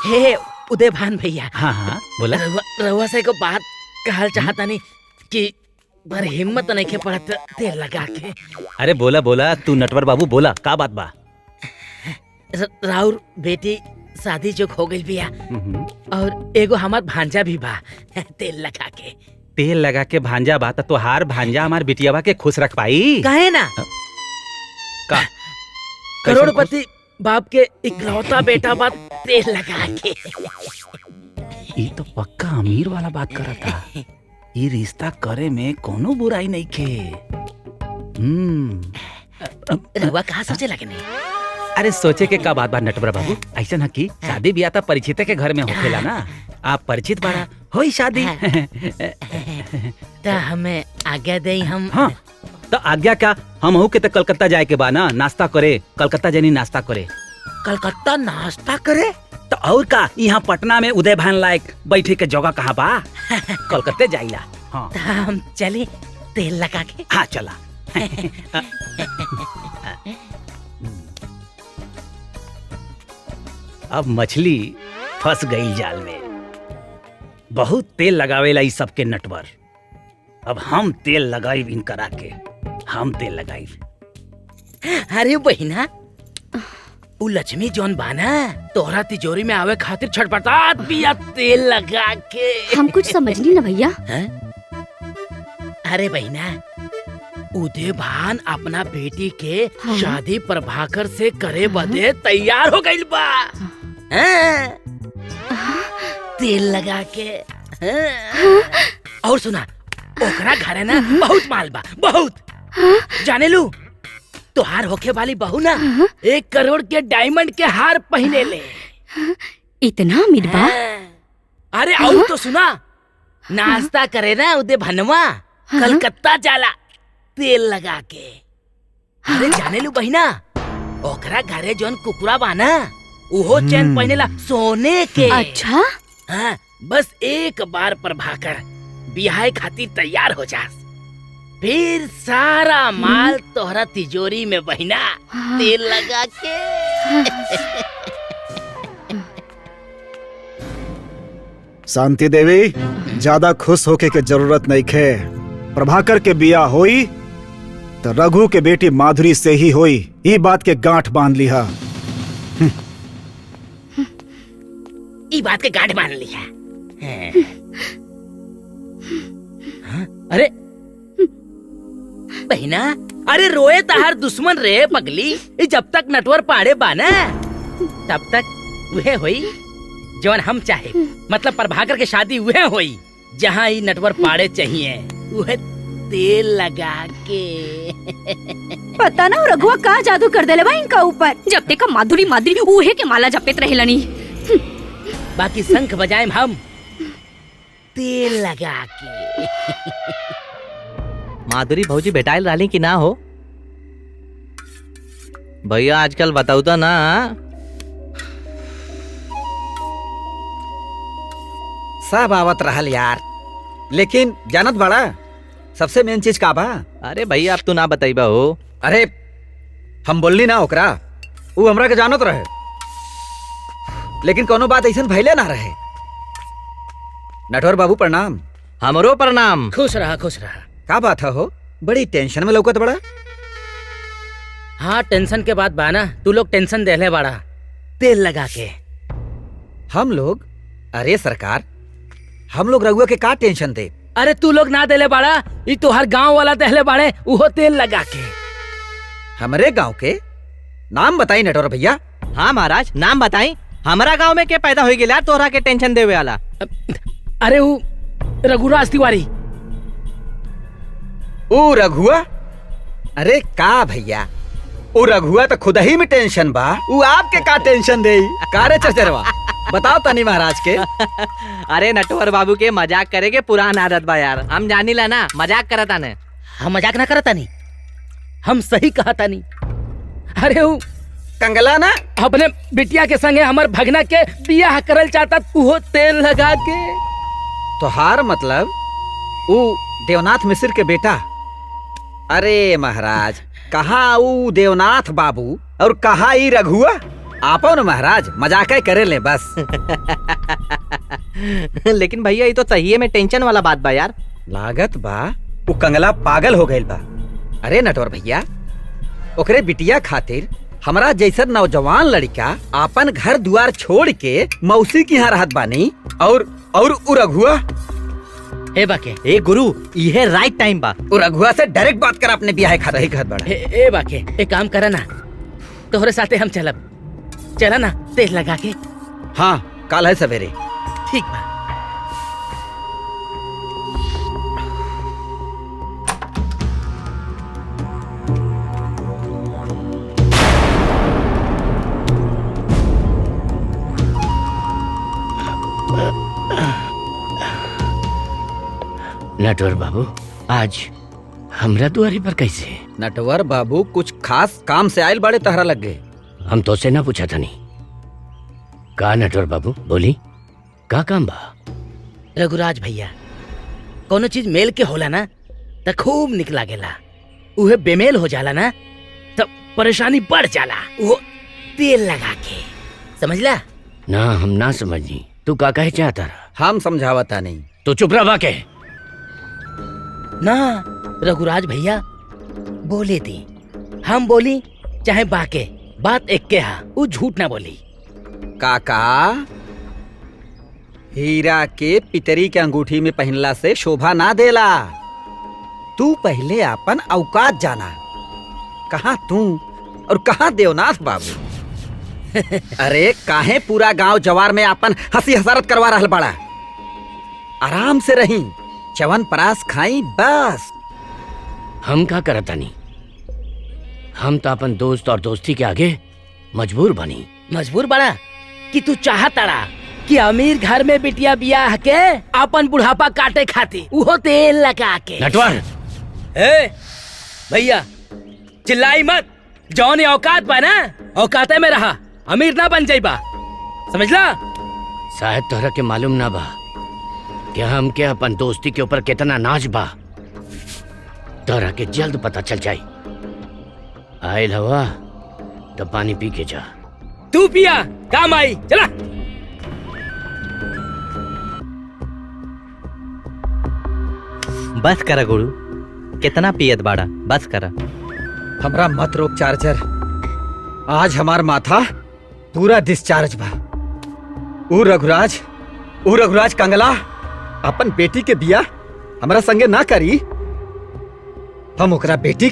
हे उदय भान भैया। हाँ हाँ बोला। रहुआ से को बात कहल चाहता नहीं कि पर हिम्मत नहीं के पड़त तेल लगा के। अरे बोला बोला, तू नटवर बाबू बोला, का बात बा? राउर बेटी शादी जो हो गई बिया, और एगो हमार भांजा भी बा। तेल लगा के। तेल लगा के भांजा बा? तो हार भांजा हमार बिटियावा के खुश रख पाई? काहे ना? का करोड़पति बाप के इकलौता बेटा बा, तेल लगा के। ये तो पक्का अमीर वाला बात करता। ये रिश्ता करे में कोनो बुराई नहीं खे। रहुआ कहाँ सोचे लगे नहीं? अरे सोचे के का बात बा नटवर बाबू, ऐसा ना कि शादी ब्याह तो परिचित के घर में होखेला ना। आप परिचित बाड़ा, होई शादी। तो हमें आज्ञा दे। हम हाँ, तो आज्ञा क्या, हम हो के तो कलकत्ता जाए के बा ना, नाश्ता करे। कलकत्ता जानी नाश्ता करे। कलकत्ता नाश्ता करे? तो और का, यहाँ पटना में उदय भान लायक बैठे के जगह कहाँ बा? कलकत्ते जाइला। हाँ तो हम चले तेल लगा के। हाँ चला। अब मछली फंस गई जाल में। बहुत तेल लगावेला ई सबके नटवर। अब हम तेल लगाई इन करा के, हम तेल लगाई। अरे बहिना, उ लक्ष्मी जौन बाना तोहरा तिजोरी में आवे खातिर छटपटात बिया तेल लगा के। हम कुछ समझ नहीं ना भैया। हैं? अरे बहना, उदय भान अपना बेटी के हाँ। शादी प्रभाकर से करे बदे तैयार हो गइल बा। हैं? तेल लगा के। हैं? और सुना, ओकरा घरे ना बहुत माल बा, बहुत। जाने लू, तोहार होखे वाली बहू ना 1 करोड़ के डायमंड के हार पहने ले। इतना अमीर बा? अरे और तो सुना, नाश्ता करे ना उदय भनवा कलकत्ता जाला तेल लगा के। अरे जाने लू बहिना, ओकरा घरे जौन कुकुरा बाना उहो चैन पहनेला सोने के। अच्छा? हाँ, बस एक बार प्रभाकर बियाह खातिर तैयार हो जा, फिर सारा माल तोहरा तिजोरी में बहिना तेल लगा के। शांति देवी, ज्यादा खुश होके के जरूरत नहीं खे। प्रभाकर के बिया होई तो रघु के बेटी माधुरी से ही होई, ये बात के गांठ बांध लिहा। ई बात के गांठ मान लिया। हाँ? अरे बहिना, अरे रोए तहार दुश्मन रे पगली। जब तक नटवर पाड़े बाना तब तक वह होई जवन हम चाहे। मतलब प्रभाकर के शादी वह होई जहाँ ही नटवर पाड़े चाहिए, वह तेल लगा के। पता ना रघुआ का जादू कर देले बा इनका ऊपर। जब तक माधुरी माधुरी उहे के माला जपत रहेलनी। बाकी शंख बजाएं हम तेल लगा के। माधुरी भौजी भेटाइल रहली कि ना हो? भैया आजकल बताऊ तो ना। सब आवत रहल यार, लेकिन जानत बड़ा सबसे मेन चीज का बा? अरे भैया अब तू ना बताइबा हो। अरे हम बोलनी ना ओकरा, वो हमरा के जानत रहे, लेकिन कोनो बात ऐसा भइले ना रहे। नटवर बाबू प्रणाम। हमरो प्रणाम। खुश रहा, खुश रहा। का बात है हो? बड़ी टेंशन में लौकत बड़ा। हाँ, टेंशन के बाद बाना तू लोग टेंशन देले बड़ा तेल लगा के। हम लोग? अरे सरकार, हम लोग रघुआ के का टेंशन दे? अरे तू लोग ना देले बाड़ा, ये तो हर गांव वाला देले बाड़े उहो तेल लगा के। हमरे गांव के नाम बताई नटवर भैया। हाँ महाराज, नाम बताई। हमारा गांव में के पैदा हो गया तोहरा के टेंशन देवे वाला? अरे वो रघुराज तिवारी। ओ रघुआ? अरे का भैया, ओ रघुआ तो खुद ही में टेंशन बा, वो आपके का टेंशन दे? का रे चरचरवा, बताओ तनी महाराज के। अरे नटवर बाबू के मजाक करे के पुरान आदत बा यार, हम जानी ला ना, मजाक करता ने। हम मजाक ना करता नहीं, हम सही कहता नहीं। अरे वो कंगला ना अपने बिटिया के संगे हमार भगना के बियाह करल चाहता, उहो तेल लगा के। तोहार मतलब वो देवनाथ मिश्र के बेटा? अरे महाराज, कहाँ वो देवनाथ बाबू और कहाँ ही रघुआ? आपो न महाराज मजाक करे ले बस। लेकिन भैया ये तो सही में टेंशन वाला बात बा यार। लागत बा वो कंगला पागल हो गइल बा। अरे नटवर भैया, ओकरे बिटिया खातिर हमरा जैसा नौजवान लड़का अपन घर द्वार छोड़ के मौसी के यहाँ रहत बानी, और उ रघुआ। ए बाके, ए गुरु, ये राइट टाइम बा। उ रघुआ से डायरेक्ट बात कर अपने बियाह खातिर। ही कहत बड़ा। ए बाके, एक काम करा ना, तोहरे साथे हम चलब। चला ना तेल लगा के। हाँ, कल है सवेरे। ठीक बा। नटवर बाबू, आज हमरा दुआरी पर कैसे? नटवर बाबू कुछ खास काम से आयल बड़े तहरा लग गए। हम तो से ना पूछा था नहीं। का नटवर बाबू बोली, का काम बा? रघुराज भैया, कोनो चीज मेल के होला ना तो खूब निक लागेला, उहे बेमेल हो जाला ना तो परेशानी बढ़ जाला। वो तेल लगा के, समझला? ना हम ना समझी। तू का कहे चाहता रहा? हम समझावता नहीं। तो चुप रहा के ना रघुराज भैया बोले थी, हम बोली चाहे बाके, बात एक के हा वो झूठ ना बोली। काका, हीरा के पितरी के अंगूठी में पहनला से शोभा ना देला। तू पहले अपन औकात जाना। कहाँ तू और कहाँ देवनाथ बाबू? अरे काहे पूरा गांव जवार में अपन हंसी हसरत करवा रहल बड़ा? आराम से रही, चवन परास खाई बस। हम का करतानी? हम तो अपन दोस्त और दोस्ती के आगे मजबूर बनी। मजबूर बड़ा कि तू चाहताड़ा कि अमीर घर में बिटिया बियाह के अपन बुढ़ापा काटे खाती उहो तेल लगा के। नटवर, ए भैया चिल्लाई मत। जौन औकात बा ना औकाते में रहा, अमीर ना बन जाइबा, समझला? शायद तोहरा के मालूम ना बा कि हम के अपन दोस्ती के ऊपर कितना नाज बा। तोहरा के जल्द पता चल जाई। आयल हवा तो पानी पी के जा। तू पिया काम आई, चला। बस करा गुरु, कितना पियत बाड़ा, बस करा। हमरा मत रोक चार्जर। आज हमार माथा पूरा डिस्चार्ज बा। ऊ रघुराज कंगला अपन बेटी के बिया हमरा संगे ना करी। हम ओकरा बेटी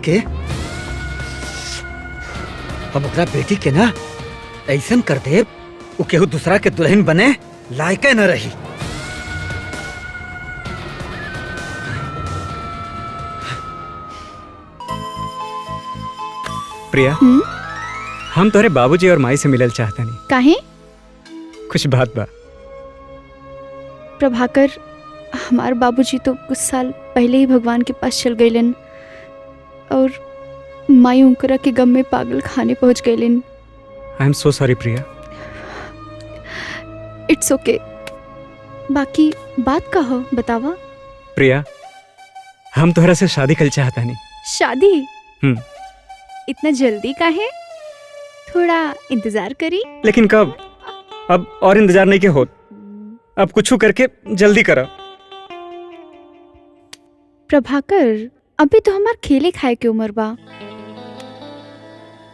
के ना ऐसन कर देब ऊ केहू दूसरा के दुल्हन बने लायक न रही। प्रिया, हम तोरे बाबूजी और माई से मिलल चाहता नहीं। काहे? कुछ बात बा। प्रभाकर, हमार बाबूजी तो कुछ साल पहले ही भगवान के पास चल गईलन और माई उनकरा के गम में पागल खाने पहुंच गईलन। I am so sorry Priya. It's okay. बाकी बात का हो बतावा। प्रिया, हम तोहरा से शादी कल चाहता नहीं। शादी? इतना जल्दी काहे? थोड़ा इंतजार करी। लेकिन कब? अब और इंतजार नहीं के होत। अब कुछ करके जल्दी करा। प्रभाकर, अभी तो हमार खेले खाए के उम्र बा।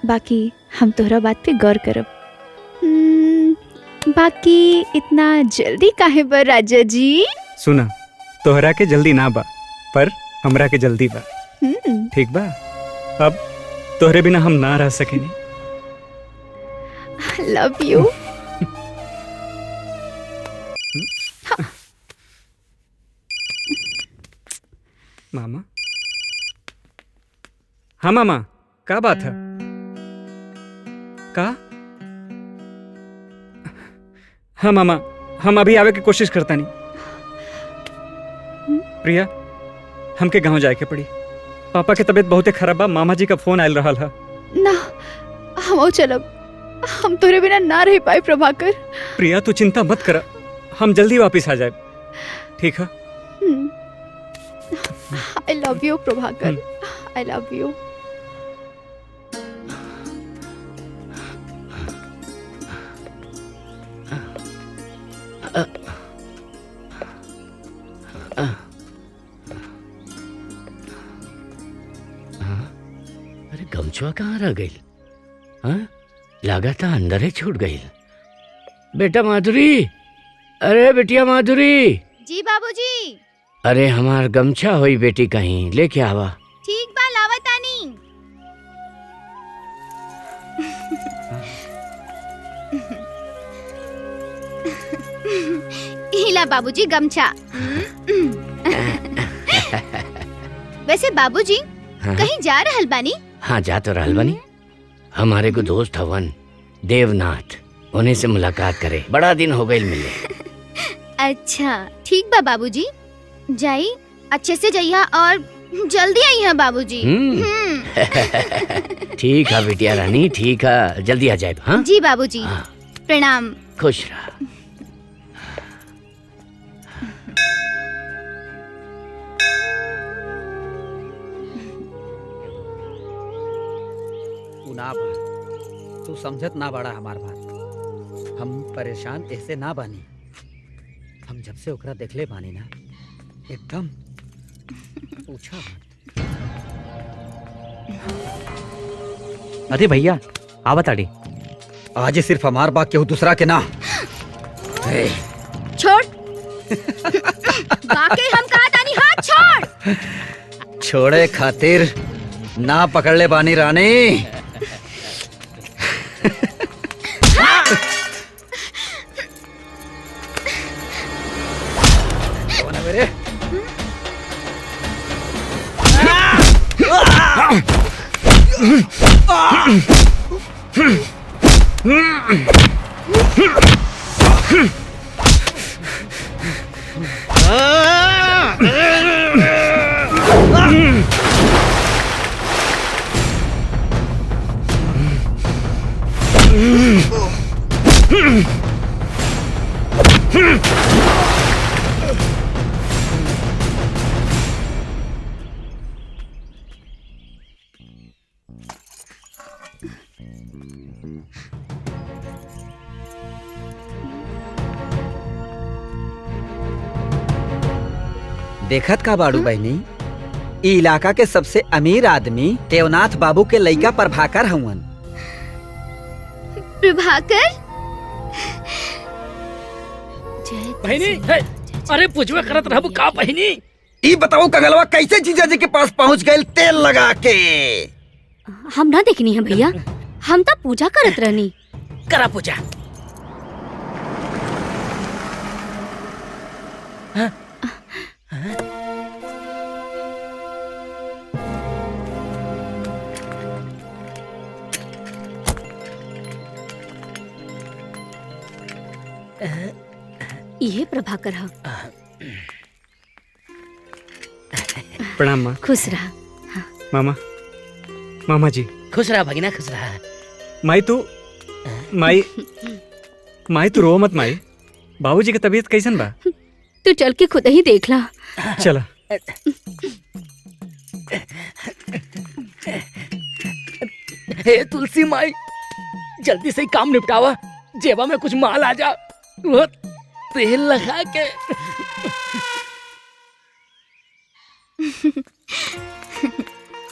बाकी हम तोहरा बात पे गौर करब। बाकी इतना जल्दी काहे बा राजा जी? सुना, तोहरा के जल्दी ना बा, पर हमरा के जल्दी बा। ठीक बा? अब तोहरे बिना हम ना रह सकेनी। Love you. मामा? हाँ मामा, क्या बात है? का? हाँ मामा, हम अभी आवे की कोशिश करता नहीं। प्रिया, हमके गांव जाए के पड़ी। पापा के तबीयत बहुते खराब बा। मामा जी का फोन आयल रहा है। ना, हम चलब। हम तोरे बिना ना रह पाए प्रभाकर। प्रिया, तू चिंता मत कर, हम जल्दी वापस आ जाए। ठीक है? आई love you Prabhakar, I love you. अरे गमछुआ कहाँ रह गई? हाँ, लगा था अंदर ही छूट गई। बेटा माधुरी, अरे बेटिया माधुरी। जी बाबूजी। अरे हमार गमछा हुई बेटी कहीं लेके आवा। ठीक बा, लावतानी। हिला बाबूजी गमछा। वैसे बाबूजी, हाँ? कहीं जा रहल बानी? हाँ, जा तो रहल बानी। हमारे को दोस्त हवन देवनाथ, उन्हीं से मुलाकात करे। बड़ा दिन हो गए मिले। अच्छा ठीक बा बाबूजी, जाई अच्छे से जाइया और जल्दी आई है बाबूजी। ठीक है बिटिया रानी, ठीक है, जल्दी आ जाए। हाँ जी बाबूजी। प्रणाम। खुश रहा। ना बा, तू समझत ना बड़ा हमार बात। हम परेशान ऐसे ना बानी। हम जब से ओकरा देखले बानी ना, एकदम पूछा मत। अरे भैया, आवा ताड़ी। आज सिर्फ हमार बात केहू दूसरा के ना। छोड़। वाकई हम कहा तानी, हाथ छोड़। छोड़े खातिर ना पकड़ ले बानी रानी। कौन है मेरे? देखत का बाड़ू बहनी, ई इलाका के सबसे अमीर आदमी देवनाथ बाबू के लइका प्रभाकर हवन। प्रभाकर? बहनी, अरे पूछवे करत रहबू का बहनी? ई बताओ कगलवा कैसे जीजा जी के पास पहुंच गए तेल लगा के? हम ना देखनी है भैया, हम तो पूजा करत रहनी। करा पूजा। ये प्रभाकर है। प्रणाम माँ। खुश रहा। मामा, मामा जी। खुश रहा भगिना, खुश रहा। माई तू रो मत माई। बाबूजी की तबीयत कैसन बा? तू चल के खुद ही देख ला। चला। हे तुलसी माई, जल्दी से ही काम निपटावा, जेबा में कुछ माल आ जा, वो तेल लगा के।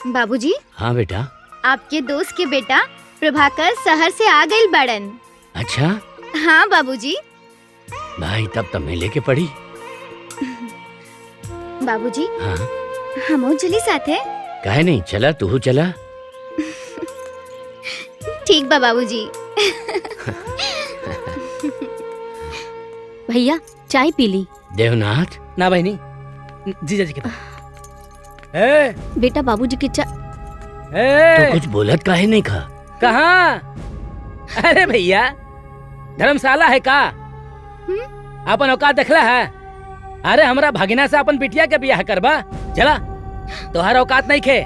बाबूजी। हाँ बेटा। आपके दोस्त के बेटा प्रभाकर शहर से आ गई बड़न। अच्छा। हाँ बाबूजी। भाई तब तो मिले के पड़ी। बाबूजी। हाँ। हम चली साथे। काहे नहीं, चला तू चला। ठीक बा बाबूजी। भैया चाय पी ली। देवनाथ। ना बहनी, जीजा जी के पास। बेटा बाबूजी की चाय। तो कुछ बोलत काहे नहीं खा? कहाँ? अरे भैया, धर्मशाला है का? अपन औकात देखला है? अरे हमरा भगिना से अपन बिटिया के बियाह करबा, चला। तोहार औकात नहीं खे,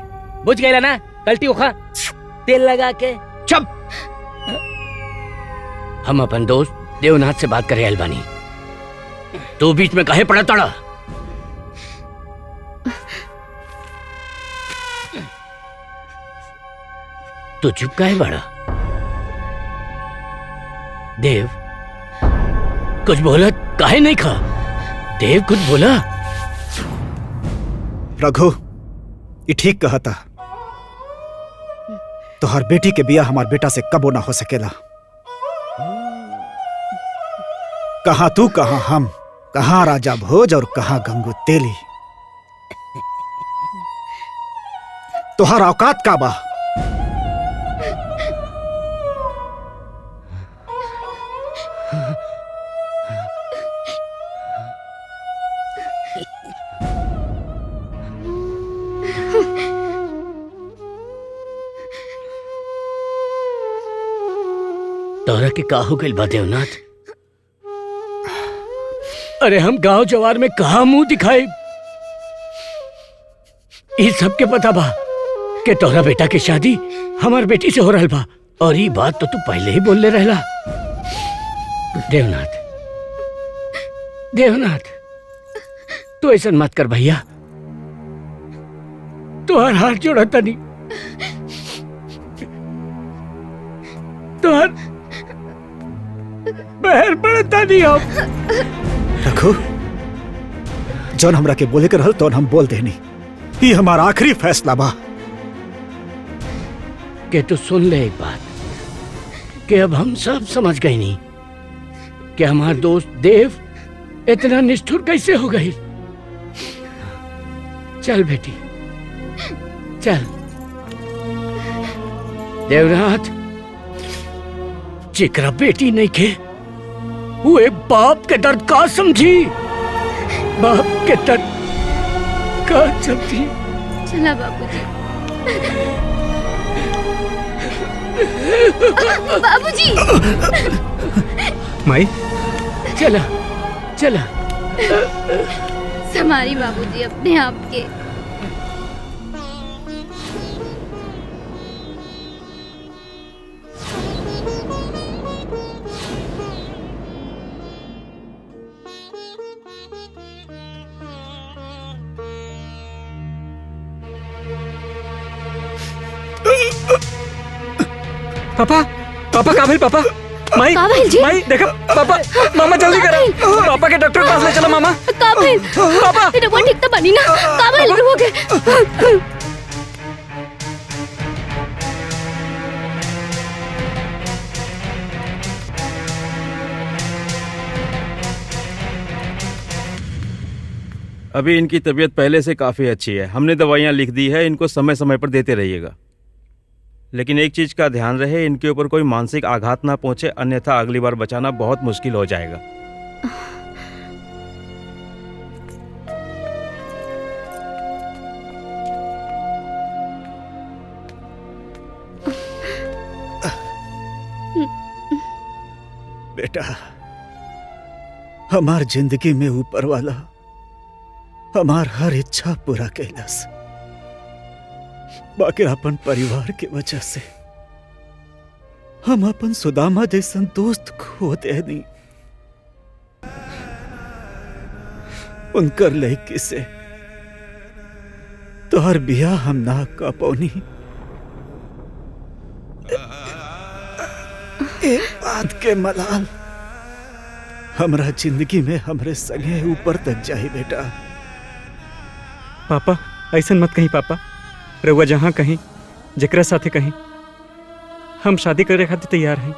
बुझ गईला ना? कल्टी उखा तेल लगा के। चुप। हम अपन दोस्त देवनाथ से बात करे अलबानी, तू बीच में काहे पड़ा तड़ा? तो चुप काहे बड़ा? देव कुछ बोला काहे नहीं खा? देव कुछ बोला? रघु ये ठीक कहता, तो हर बेटी के बिया हमार बेटा से कबो ना हो सकेला। कहाँ तू, कहाँ हम, कहाँ राजा भोज और कहाँ गंगू तेली। तुहार औकात का बा? तोरा के का हो गइल बा देवनाथ? अरे हम गांव जवार में कहा मुंह दिखाए? इस सब के पता बा कि तोरा बेटा की शादी हमार बेटी से हो रहल बा, और ये बात तो तू पहले ही बोल ले रहला। देवनाथ, देवनाथ तू ऐसा मत कर भैया, तुहार हाथ जोड़ा तनी, तुहार पैर पड़ता नहीं। हम रघु जौन हमरा के बोले के रहल तो हम बोल देनी, ये हमारा आखिरी फैसला बा। के तू सुन ले एक बात, कि अब हम सब समझ गए नहीं कि हमार दोस्त देव इतना निष्ठुर कैसे हो गई। चल बेटी चल। देवनाथ जेकरा बेटी नहीं के वो एक बाप के दर्द का समझी, बाप के दर्द का समझी। चला बाबूजी। बाबूजी माई चला चला। समारी बाबूजी अपने आप के। पापा पापा का भइल पापा? माई का भइल जी? माई देखा पापा, मामा जल्दी करो, पापा के डॉक्टर के पास ले चलो मामा। का भइल? पापा वो ठीक तो बनी ना? का भइल हो गए? अभी इनकी तबीयत पहले से काफ़ी अच्छी है। हमने दवाइयाँ लिख दी है, इनको समय समय पर देते रहिएगा। लेकिन एक चीज़ का ध्यान रहे, इनके ऊपर कोई मानसिक आघात ना पहुंचे, अन्यथा अगली बार बचाना बहुत मुश्किल हो जाएगा। बेटा, हमार जिंदगी में ऊपर वाला हमार हर इच्छा पूरा कैलस, बाकी अपन परिवार के वजह से हम अपन सुदामा जैसन दोस्त खो देनी। उनकर लड़की से तोहर बियाह हम ना कर पौनी। एक बात के मलाल हमरा जिंदगी में हमरे संगे ऊपर तक जाई बेटा। पापा ऐसा मत कहीं पापा, रउआ जहाँ कहीं जेकरा साथे कहीं हम शादी करे खातिर तैयार हैं।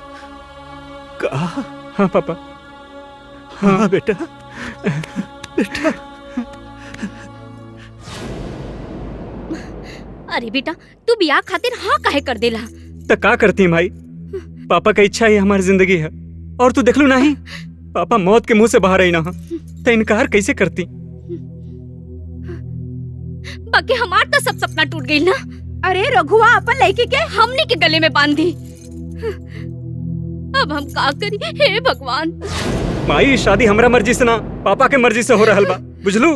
कहा? हाँ पापा। हाँ बेटा बेटा। अरे बेटा तू बियाह खातिर हाँ काहे कर देला? तो का करती भाई, पापा का इच्छा ही हमारी जिंदगी है। और तू देख लू नहीं, पापा मौत के मुंह से बाहर आई ना तो इनकार कैसे करती? बाकी हमार तो सब सपना टूट गई ना। अरे रघुआ अपन लड़की के हमने के गले में बांध दी। अब हम का करी हे भगवान। माई शादी हमरा मर्जी से ना पापा के मर्जी से हो रहल बा, बुझलू?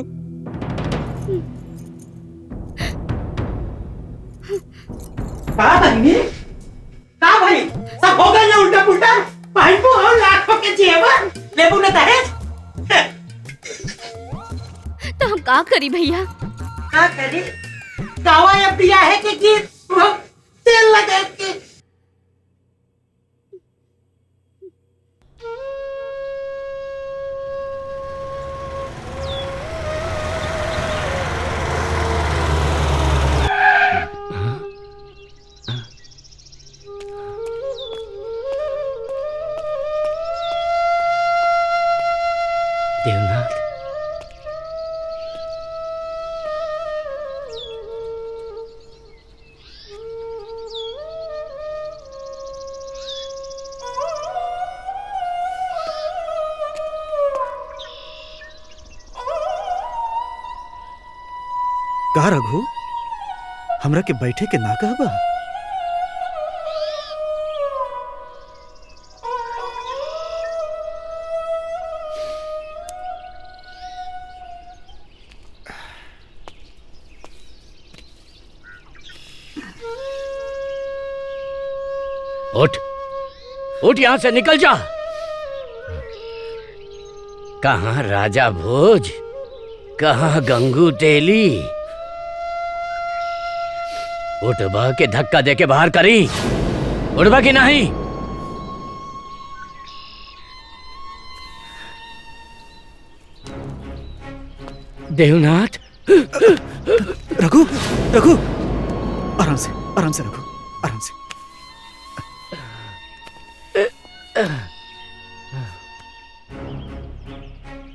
का बहनी? का भाई सब हो गए ना उल्टा पुल्टा? भाई को और लाखों के जेवर लेबू न दहेज। तो हम का करी भैया? का करी? गावा या पिया है कि तेल लगा के। देवनाथ का रघु, हमरा के बैठे के ना कहबा? उठ उठ, यहां से निकल जा। कहां राजा भोज, कहां गंगू तेली? उठबा के धक्का दे के बाहर करी, उठबा की नहीं? देवनाथ। रघु रघु, आराम से रघु, आराम से।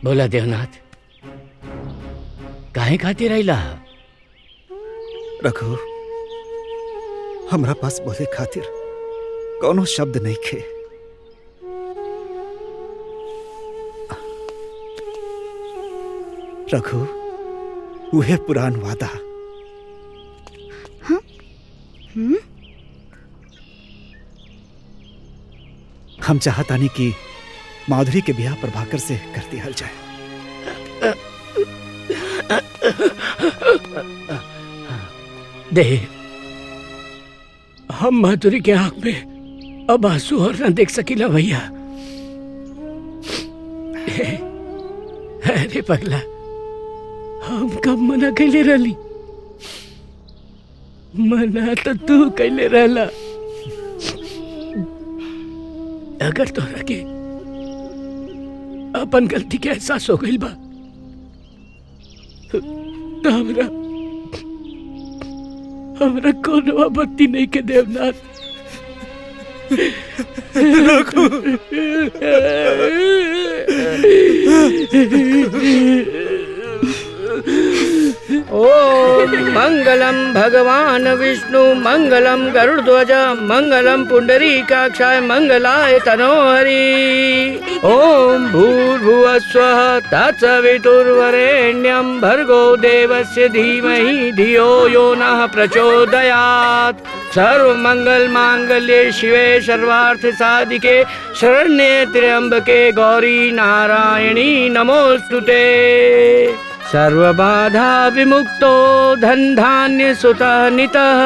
बोला देवनाथ, काहे खातिर रहिला? रघु, हमरा पास बोले खातिर कोनो शब्द नहीं खे। रघु, उहे पुरान वादा। हम चाहतानी कि माधुरी के ब्याह प्रभाकर से कर दिया जाए। देव, हम माधुरी के आंख में अब आंसू और न देख सकीला भैया। अरे पगला, हम कब मना कैले रहली? मना तो तू कैले रहला। अगर तोरा के अपन गलती के एहसास हो गइल बा तो हमरा कोनो आपत्ति नहीं के देवनाथ। ओम मंगलम भगवान विष्णु मंगलम गरुड़ध्वज मंगलम पुंडरीकाक्षाय मंगलाय तनोहरि। ओम भूर्भुवः स्वः तत्सवितुर्वरेण्यं भर्गो देवस्य धीमहि धियो यो नः प्रचोदयात्। सर्वमंगल मांगल्ये शिवे सर्वार्थ साधिके शरण्ये त्र्यंबके गौरी नारायणी नमोस्तुते। सर्वबाधा विमुक्तो धन धान्य सुतः नितः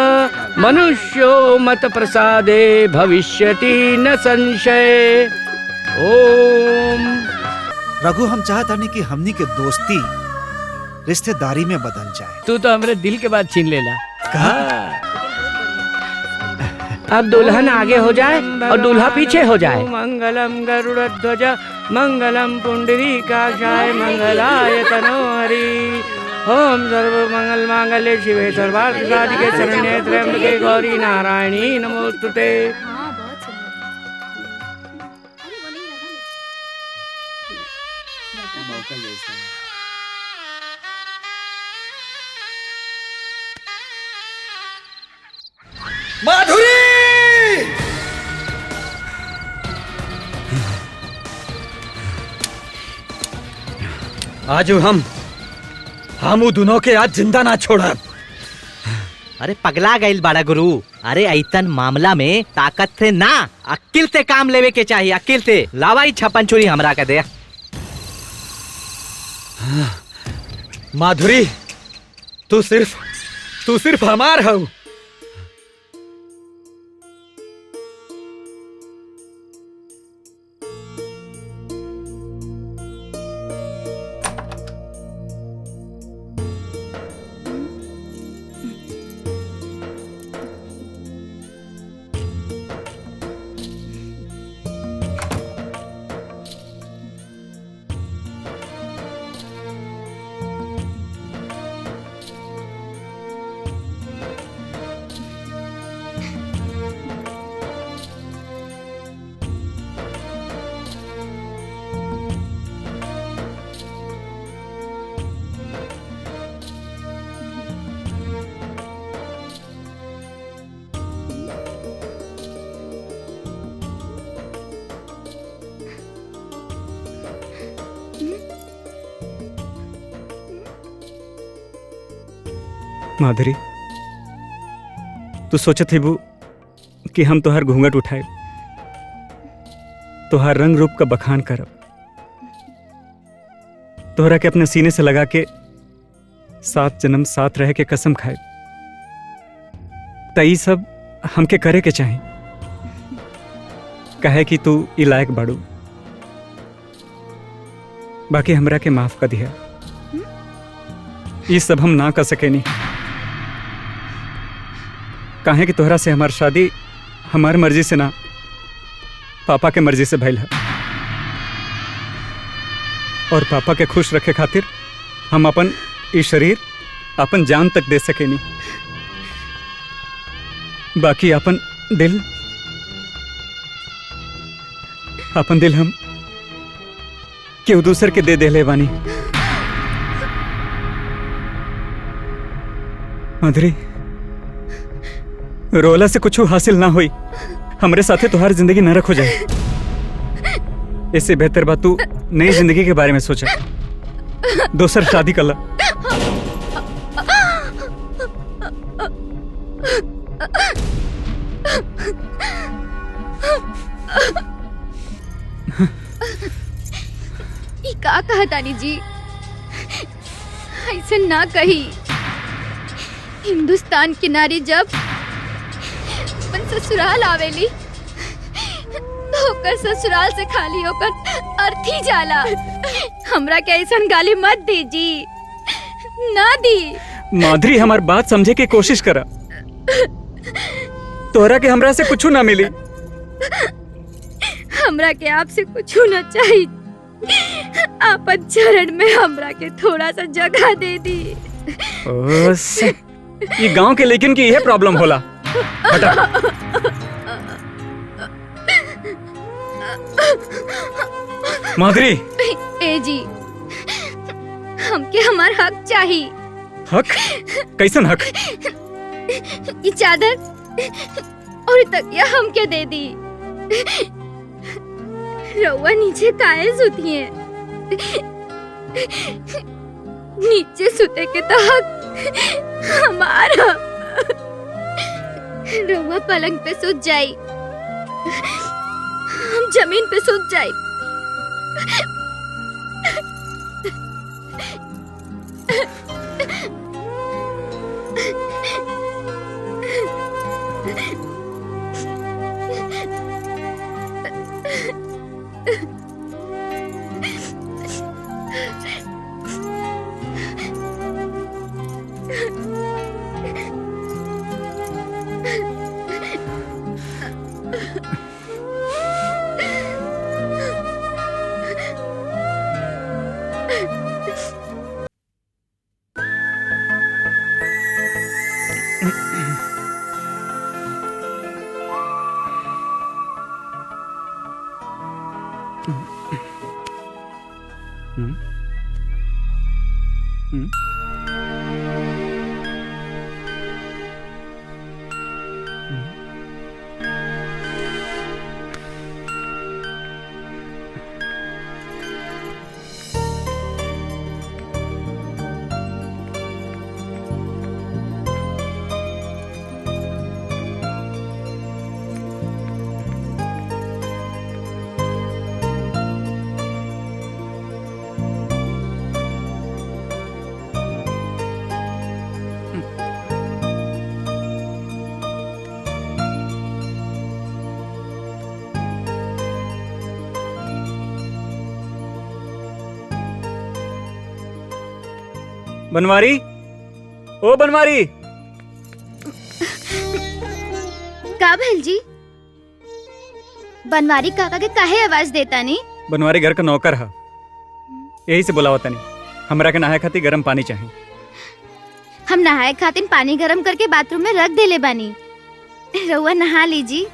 मनुष्यो मत प्रसादे भविष्यति न संशय। ओम। रघु, हम चाहतानी कि हमनी के दोस्ती रिश्तेदारी में बदल जाए। तू तो हमरे दिल के बात छीन लेला। अब दुल्हन आगे हो जाए और दूल्हा पीछे हो जाए। मंगलम गरुड़ध्वज मंगलम पुंडरीकाक्षाय मंगलाय तनोहरि। ओम सर्व मंगल मांगल्ये शिवे सर्वार्थ साधिके शरण्ये त्र्यंबके गौरी नारायणी नमोस्तुते। माधुरी! आजू हम उ दोनों के आज जिंदा ना छोड़ब। अरे पगला गइल बड़ा गुरु। अरे ऐतन मामला में ताकत से ना अक्ल से काम लेवे के चाहिए। अक्ल से लावाई छप्पन छुरी हमरा के दे। माधुरी, तू सिर्फ हमार हो। माधुरी, तू सोचत है वो कि हम तोहर घूंघट उठाए, तोहर रंग रूप का बखान करब, तोहरा के अपने सीने से लगा के 7 जन्म साथ रह के कसम खाए। तई सब हमके करे के चाहे, कहे कि तू ई लायक बाड़ू। बाकी हमरा के माफ कर दिया। ये सब हम ना कर सके नहीं, काहे कि तोहरा से हमार शादी हमार मर्जी से ना, पापा के मर्जी से भइल है। और पापा के खुश रखे खातिर हम अपन ई शरीर, अपन जान तक दे सके नहीं। बाकी अपन दिल अपन दिल हम केहू दूसर के दे देले बानी। माधुरी, रोला से कुछ हासिल ना हुई, हमरे साथे तुम्हारी जिंदगी नरक हो जाए। इससे बेहतर बात तू नई जिंदगी के बारे में सोचा, दोसर शादी कर ला। ई का कहा तानी जी, ऐसे ना कही। हिंदुस्तान की नारी जब अपन ससुराल आवेली तो ओकर ससुराल से खाली होकर अर्थी जाला। हमरा के ऐसन गाली मत दीजी, ना दी। माधुरी, हमार बात समझे के कोशिश करा। तोहरा के हमरा से कुछ ना मिली। हमरा के आपसे कुछ ना चाहिए। आपन चरण में हमरा के थोड़ा सा जगह दे दी। ये गांव के लेकिन की यह प्रॉब्लम होला। हटा। माधुरी, ए जी, हमके हमार हक चाहिए। हक? कैसन हक? ये चादर और तकिया हमके दे दी। रउआ नीचे काहे सुती है? नीचे सुते के तो हक हमारा। रउआ पलंग पे सुत जाई, हम जमीन पे सुत जाई। बनवारी, ओ बनवारी। का भैल जी? बनवारी काका के काहे आवाज देता नहीं? बनवारी घर का नौकर है, यही से बुलावा तनी। हमरा के नहाए खातिर गरम पानी चाहिए। हम नहाए खातिर पानी गरम करके बाथरूम में रख देले बानी। रउआ नहा लीजी।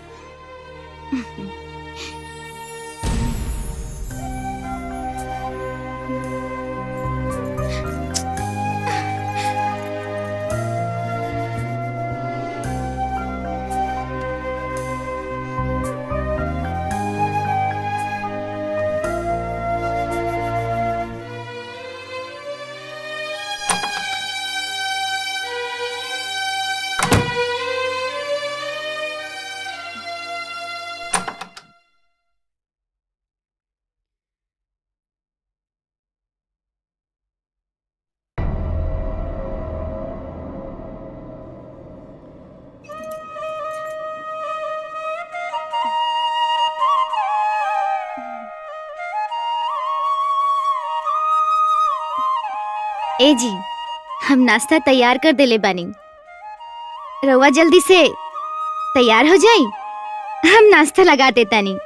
ए जी, हम नाश्ता तैयार कर देले बानी। रउआ जल्दी से तैयार हो जाई, हम नाश्ता लगा देतानी।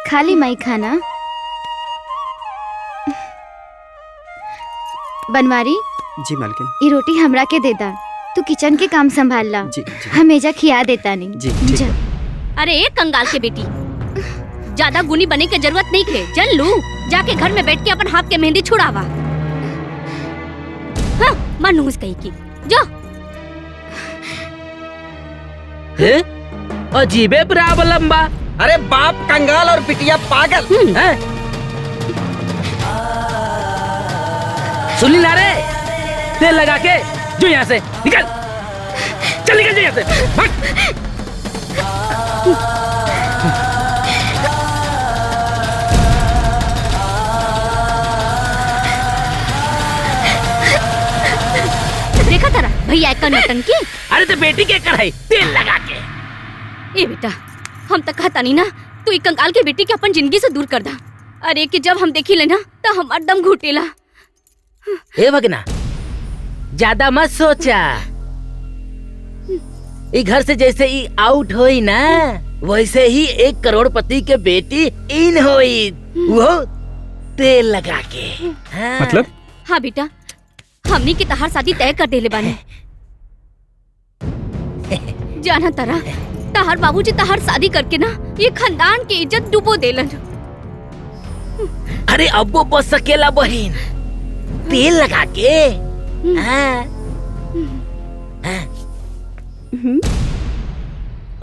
खाली माई खाना। बनवारी, जी मालकिन। ये रोटी हमरा के दे दा। तू किचन के काम संभाल ला। जी, जी। हम एजा खिया देता नहीं। जी, ठीक है। अरे एक कंगाल के बेटी, ज्यादा गुनी बने की जरूरत नहीं थे। चल लू, जाके घर में बैठ के अपन हाथ के मेहंदी छुड़ावा। हाँ, मनहूस कहीं की। जो अजीबे प्रॉब्लम बा। अरे बाप कंगाल और बिटिया पागल। सुनी ना रे, तेल लगा के जो यहाँ से निकल, चल निकल यहाँ से, भाग। देखा तारा भैया का नौटंकी। अरे तो बेटी के कराई तेल लगा के। ए बेटा, हम तक कहता नहीं ना, तू एक कंगाल के बेटी के अपन जिंदगी से दूर कर दा। अरे कि जब हम देखी लेना तो हमार दम घुटेला। ए भगना, ज्यादा मत सोचा। ई घर से जैसे ई आउट होई ना, वैसे ही 1 करोड़पति के बेटी इन होई, वो तेल लगा के। हाँ। मतलब? हाँ बेटा, हमनी की तहार शादी तय कर देले बानी। जाना तारा, तहार बाबूजी तहार शादी करके ना ये खानदान की इज्जत डुबो देलन। अरे अब वो बच सकेला बहन, तेल लगा के। हाँ। हाँ।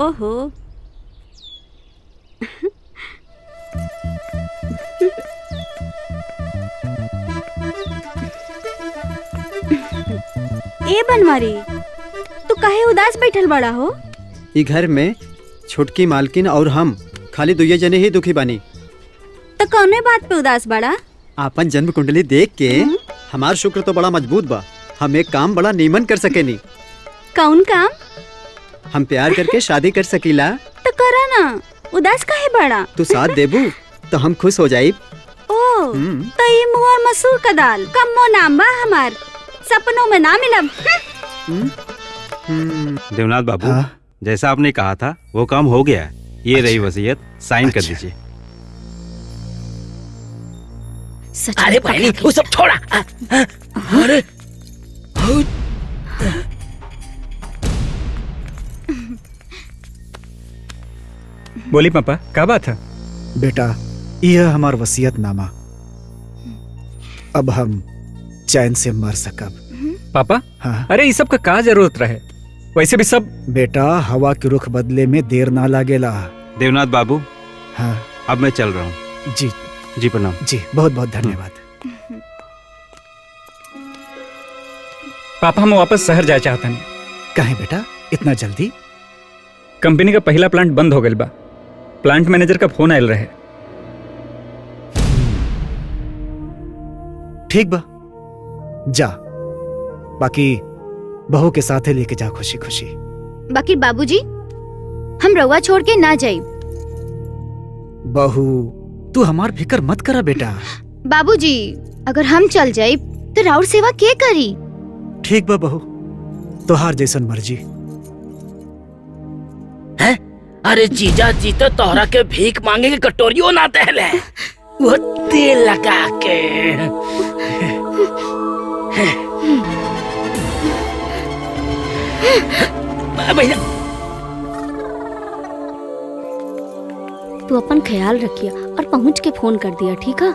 ओहो, ए बनवारी, तू काहे उदास बैठल बड़ा हो? ई घर में छोटकी मालकिन और हम खाली दुइये जने ही दुखी बानी। तो कौने बात पे उदास बड़ा? आपन जन्म कुंडली देख के हमार शुक्र तो बड़ा मजबूत बा। हम एक काम बड़ा नीमन कर सकेनी। कौन काम? हम प्यार करके शादी कर सकीला। तो करा ना, उदास काहे बड़ा? तू साथ देबू तो हम खुश हो जाई। ओ, तो ये मुँह और मसूर का दाल कम्मो नाम बा हमार, सपनों में ना मिलब। देवनाथ बाबू, जैसा आपने कहा था वो काम हो गया। ये रही वसीयत, साइन कर दीजिए। अरे बहनी, वो सब छोड़ा। अरे बोली पापा, क्या बात है? बेटा, यह हमार वसीयत नामा। अब हम चैन से मर सकब। पापा? हाँ? अरे ये सब का क्या जरूरत रहे? वैसे भी सब। बेटा, हवा के रुख बदले में देर ना लागेला। देवनाथ बाबू, हाँ, अब मैं चल रहा हूँ। जी जी प्रणाम। जी, बहुत बहुत धन्यवाद। पापा, हम वापस शहर जाए चाहते हैं। कहे बेटा, इतना जल्दी? कंपनी का पहला प्लांट बंद हो गया बा। प्लांट मैनेजर का फोन आयल रहे। ठीक बा, जा। बाकी बहू के साथे लेके जा खुशी खुशी। बाकी बाबूजी, हम रउआ छोड़ के ना जाई। बहू, तू हमार फिकर मत करा बेटा। बाबूजी, अगर हम चल जाई तो राउर सेवा के करी? ठीक बा बहू, तोहार जैसन मर्जी। हैं? अरे जीजा जी तो तोहरा के भीख मांगे के कटोरियों ना देले, वो तेल लगा के। भैया, तू अपन ख्याल रखिया और पहुँच के फोन कर दिया, ठीक है?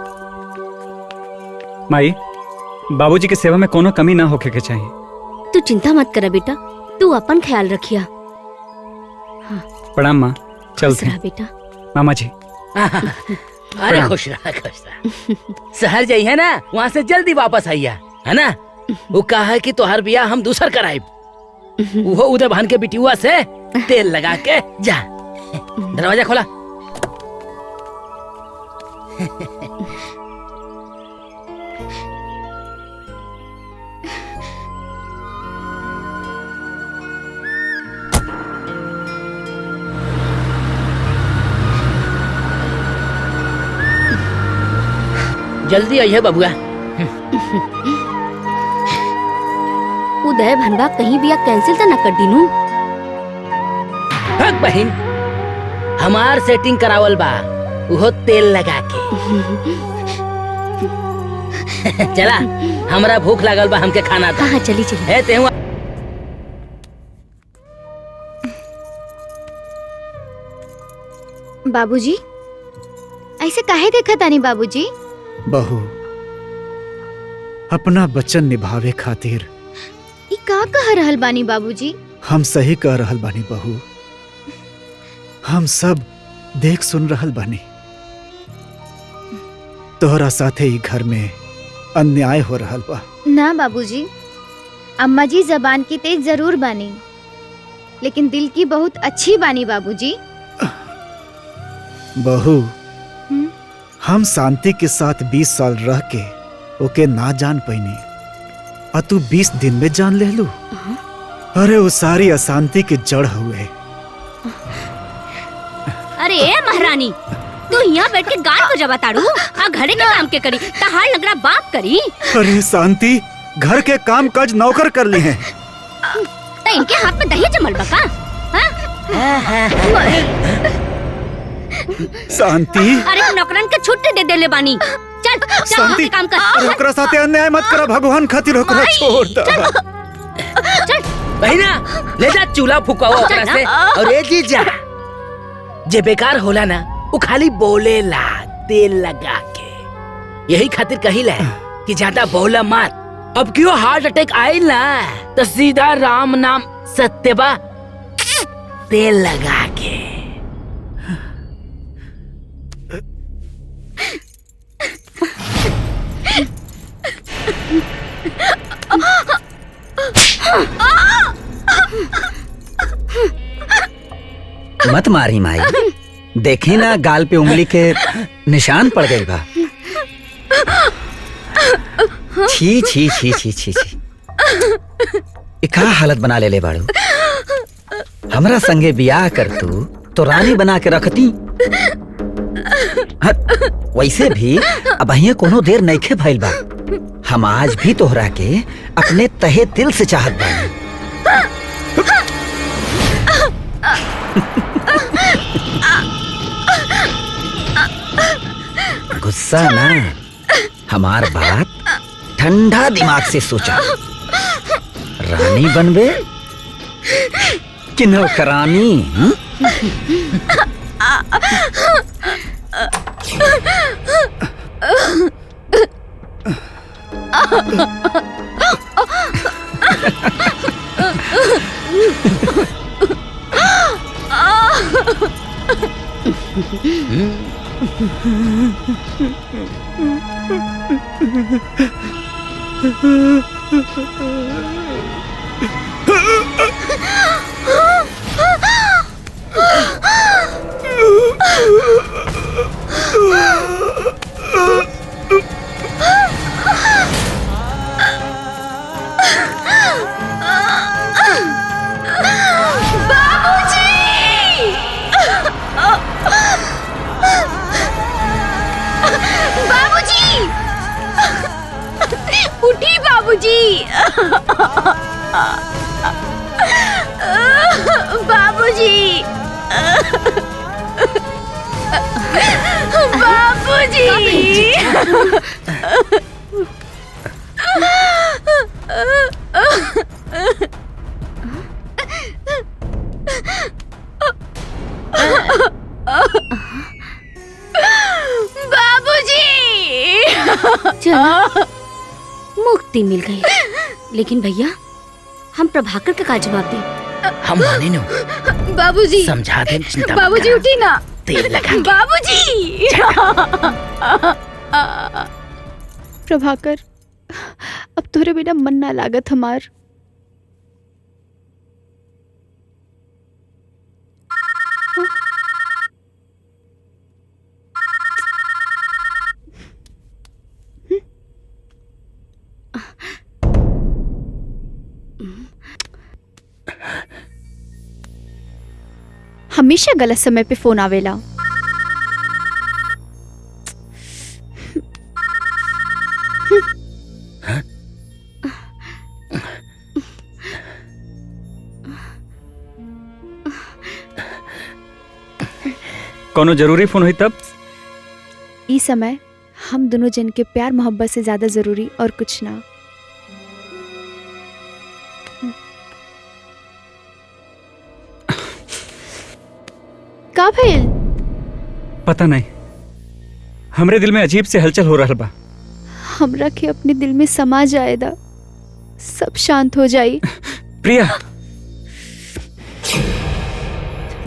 माई, बाबूजी की सेवा में कोनो कमी ना होके के चाहिए। तू चिंता मत करा बेटा, तू अपन ख्याल रखिया। प्रणाम माँ, चलते हैं। बेटा। मामा जी। अरे खुश रहा, खुश रहा। शहर जाइए ना, वहाँ से जल्दी वापस आइया, है ना? वो कहा है कि तोहर बिया हम दूसर कराई। वो उधर भान के बिटिया से तेल लगा के जा। दरवाजा खोला। जल्दी आइए बबुआ। उदय भनवा कहीं भी कैंसिल तो न कर दीनू। बहन, हमार सेटिंग करावल बा, वो तेल लगा के। चला, हमरा भूख लागल बा, हमके खाना था। हाँ चली चली। है तेहुआ बाबूजी, ऐसे काहे देखा तानी बाबूजी? बहू, अपना वचन निभावे खातिर ई का कह रहल बानी बाबूजी? हम सही कह रहल बानी बहू। हम सब देख सुन रहल बानी। तोहरा साथे ही घर में अन्याय हो रहल बा। ना बाबूजी, अम्मा जी जबान की तेज जरूर बानी, लेकिन दिल की बहुत अच्छी बानी बाबूजी। बहू, हम शांति के साथ 20 साल रह के ओके ना जान पैनी, और तू 20 दिन में जान ले लू। अरे वो सारी अशांति की जड़ हुए। अरे महारानी, तू यहाँ बैठ के गान को जबा ताड़ू आ घरे के काम के करी, तहार लगरा बाप करी। अरे शांति, घर के काम काज नौकर कर ली हैं। तो इनके हाथ में दही जमल बका? शांति, अरे नौकरन के छुट्टी दे देले बानी। चल चल शांति, के काम कर। अरे ओकरा साथे अन्याय मत करा, भगवान खातिर ओकरा छोड़ दा। चल बहिना, ले जा चूल्हा फुकाओ ओकरा से। और ए जीजा, जे बेकार होला ना, वो खाली बोलेला तेल लगा के। यही खातिर कहिला कि ज्यादा बोला मत। अब क्यों हार्ट अटैक आइल ना, तो सीधा राम नाम सत्यबा तेल लगा के। मत मारी माई, देखी ना गाल पे उंगली के निशान पड़ गए बा। छी छी छी छी छी छी, का हालत बना ले बाड़ू। हमरा संगे बियाह कर तू तो रानी बना के रखती। वैसे भी अब अहिए कोनो देर नइखे भइल बा। हम आज भी तोहरा के अपने तहे दिल से चाहत बानी। गुस्सा ना, हमार बात ठंडा दिमाग से सोचा। रानी बनबे कि नौकरानी? उठी बाबूजी। बाबूजी, बाबूजी। चलो, मुक्ति मिल गई। लेकिन भैया, हम प्रभाकर का क्या जवाब दें? हम माने नो। बाबूजी समझा दे, चिंता मत बाबूजी करा। उठी ना। तेल लगा के। बाबूजी। प्रभाकर, अब तोरे बिना मन ना लागत हमार। हमेशा गलत समय पे फोन आवेला। कोनो जरूरी फोन हुई तब? ई समय हम दोनों जन के प्यार मोहब्बत से ज्यादा जरूरी और कुछ ना। का भइल? पता नहीं, हमरे दिल में अजीब से हलचल हो रहा बा। हमरा के अपने दिल में समा जाएदा, सब शांत हो जाई। प्रिया,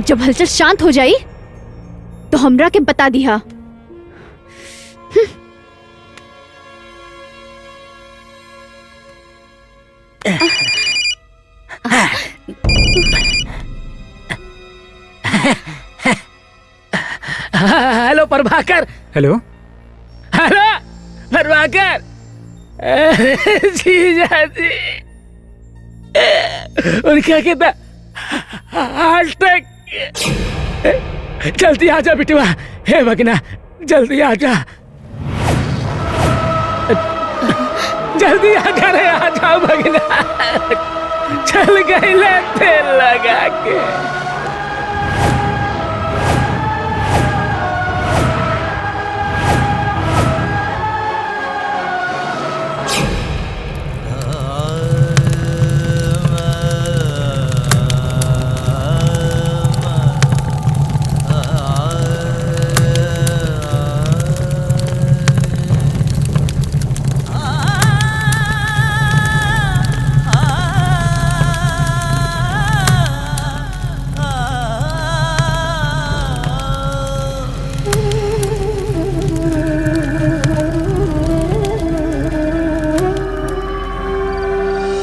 जब हलचल शांत हो जाई तो हमरा के बता दिया। Hello Prabhakar. Hello hello Prabhakar. जीजा जी उनका कितना हार्ट अटैक। जल्दी आ जा बिटवा। हे भगना जल्दी आ जा, जल्दी आ घरे आ जाओ भगना। चल गई ले तेल लगा के।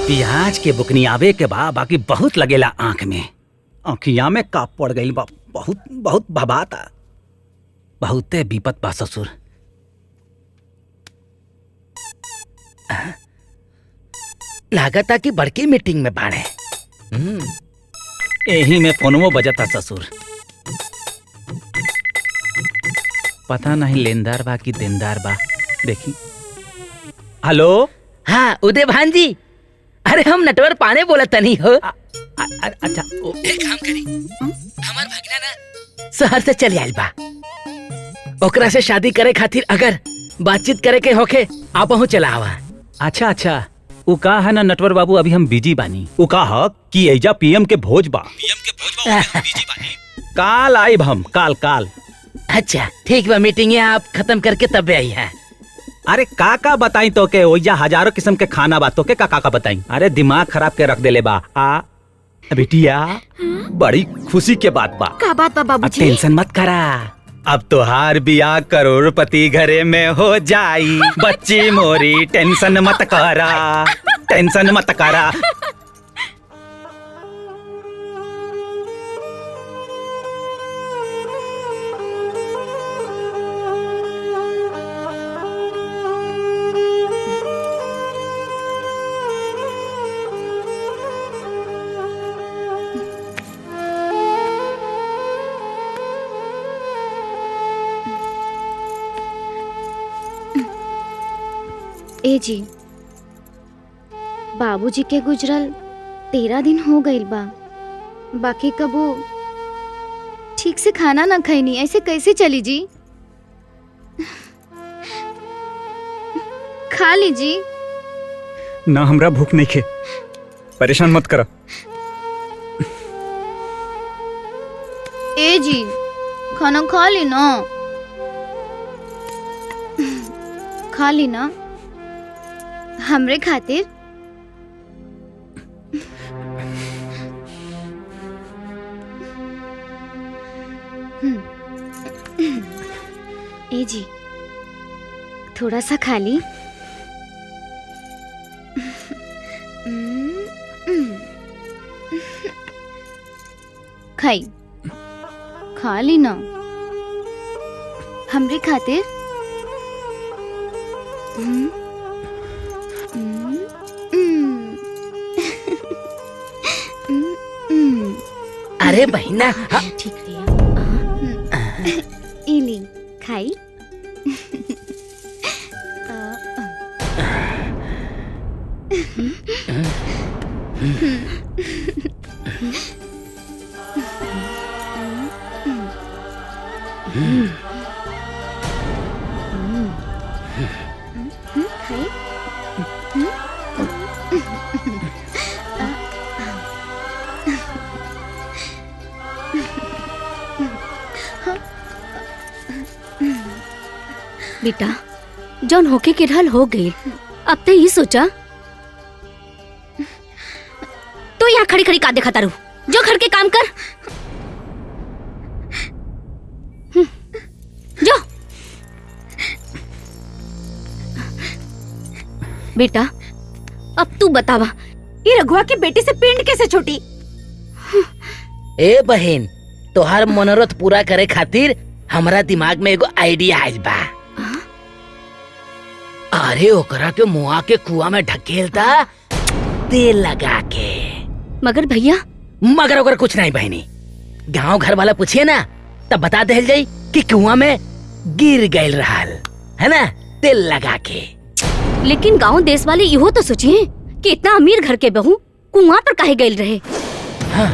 प्याज के बुकनी आवे के बा, बाकी बहुत लगेला आंख में। आंखिया में काप पड़ गई बा, बहुत बहुत भबाता। बहुते विपत बा ससुर। लागता कि बड़की मीटिंग में बाड़े। यही में फोनवो बजता ससुर। पता नहीं लेनदार बा कि देनदार बा। देखी। हेलो। हाँ उदय भान जी, अरे हम नटवर पाने बोला तनी हो। अच्छा एक काम करी, हमार भगना ना शहर से चले आइल बा। ओकरा से शादी करे खातिर अगर बातचीत करे के होखे आप हूँ चला आवा। अच्छा अच्छा, उ का है ना नटवर बाबू, अभी हम बिजी बानी। उ का है कि एजा पीएम के भोज बा। बिजी बानी। काल आइब हम, काल काल। अच्छा ठीक बा, मीटिंग आप खत्म करके तब आई है। अरे का बताई तो के ओइजा हजारों किस्म के खाना बा, तो के का बताई। अरे दिमाग खराब के रख देले बा। आ बिटिया बड़ी खुशी के बात बा। का बात बा बाबूजी? टेंशन मत करा, अब तोहार बियाह करोड़पति घरे में हो जाई। बच्ची मोरी टेंशन मत करा, टेंशन मत करा। ए जी, बाबूजी के गुजरल 13 दिन हो गइल बा, बाकी कबो ठीक से खाना ना खैनी, ऐसे कैसे चली जी? खा लीजी। ना हमरा भूख नहीं खे, परेशान मत करो। ए जी खाना खा ली ना, खा ली ना हमरे खातिर। ए जी थोड़ा सा खा ली। खाई खा ली ना हमरे खातिर। अरे बहिना ठीक है, इली खाई। बेटा जौन होके के रहल हो गई। अब ते ही सोचा तो यहाँ खड़ी खड़ी का देखा तारू, जो घर के काम कर। जो बेटा अब तू बतावा, ये रघुआ की बेटी से पिंड कैसे छूटी? ए बहन, तोहार मनोरथ पूरा करे खातिर हमरा दिमाग में एगो आइडिया आइल बा। अरे ओकरा के मुआ के कुआं में ढकेलता तेल लगा के। मगर भैया मगर ओकर कुछ नहीं बहनी, गांव घर वाला पूछिए ना तब बता दे जाई कि कुआं में गिर गए रहल है ना तेल लगा के। लेकिन गांव देश वाले इहो तो सोचिए कि इतना अमीर घर के बहू कुआं पर काहे गइल रहे। हाँ,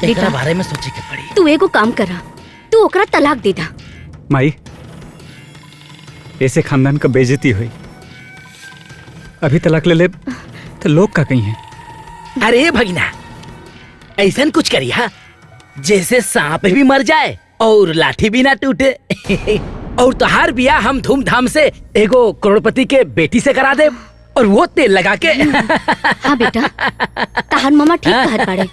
एकरा बारे में सोचे के पड़ी। तू एगो काम करा, तू ओकरा तलाक दे दा। माई, ऐसे खानदान का बेइज्जती हुई। अभी तलाक ले तो लोग का कहीं है। अरे भगना, ऐसा कुछ करिया जैसे सांप भी मर जाए और लाठी भी ना टूटे। और तोहार बियाह हम धूमधाम से एगो करोड़पति के बेटी से करा दे और वो तेल लगा के। हाँ बेटा, तहार मामा ठीक कहत बाड़े।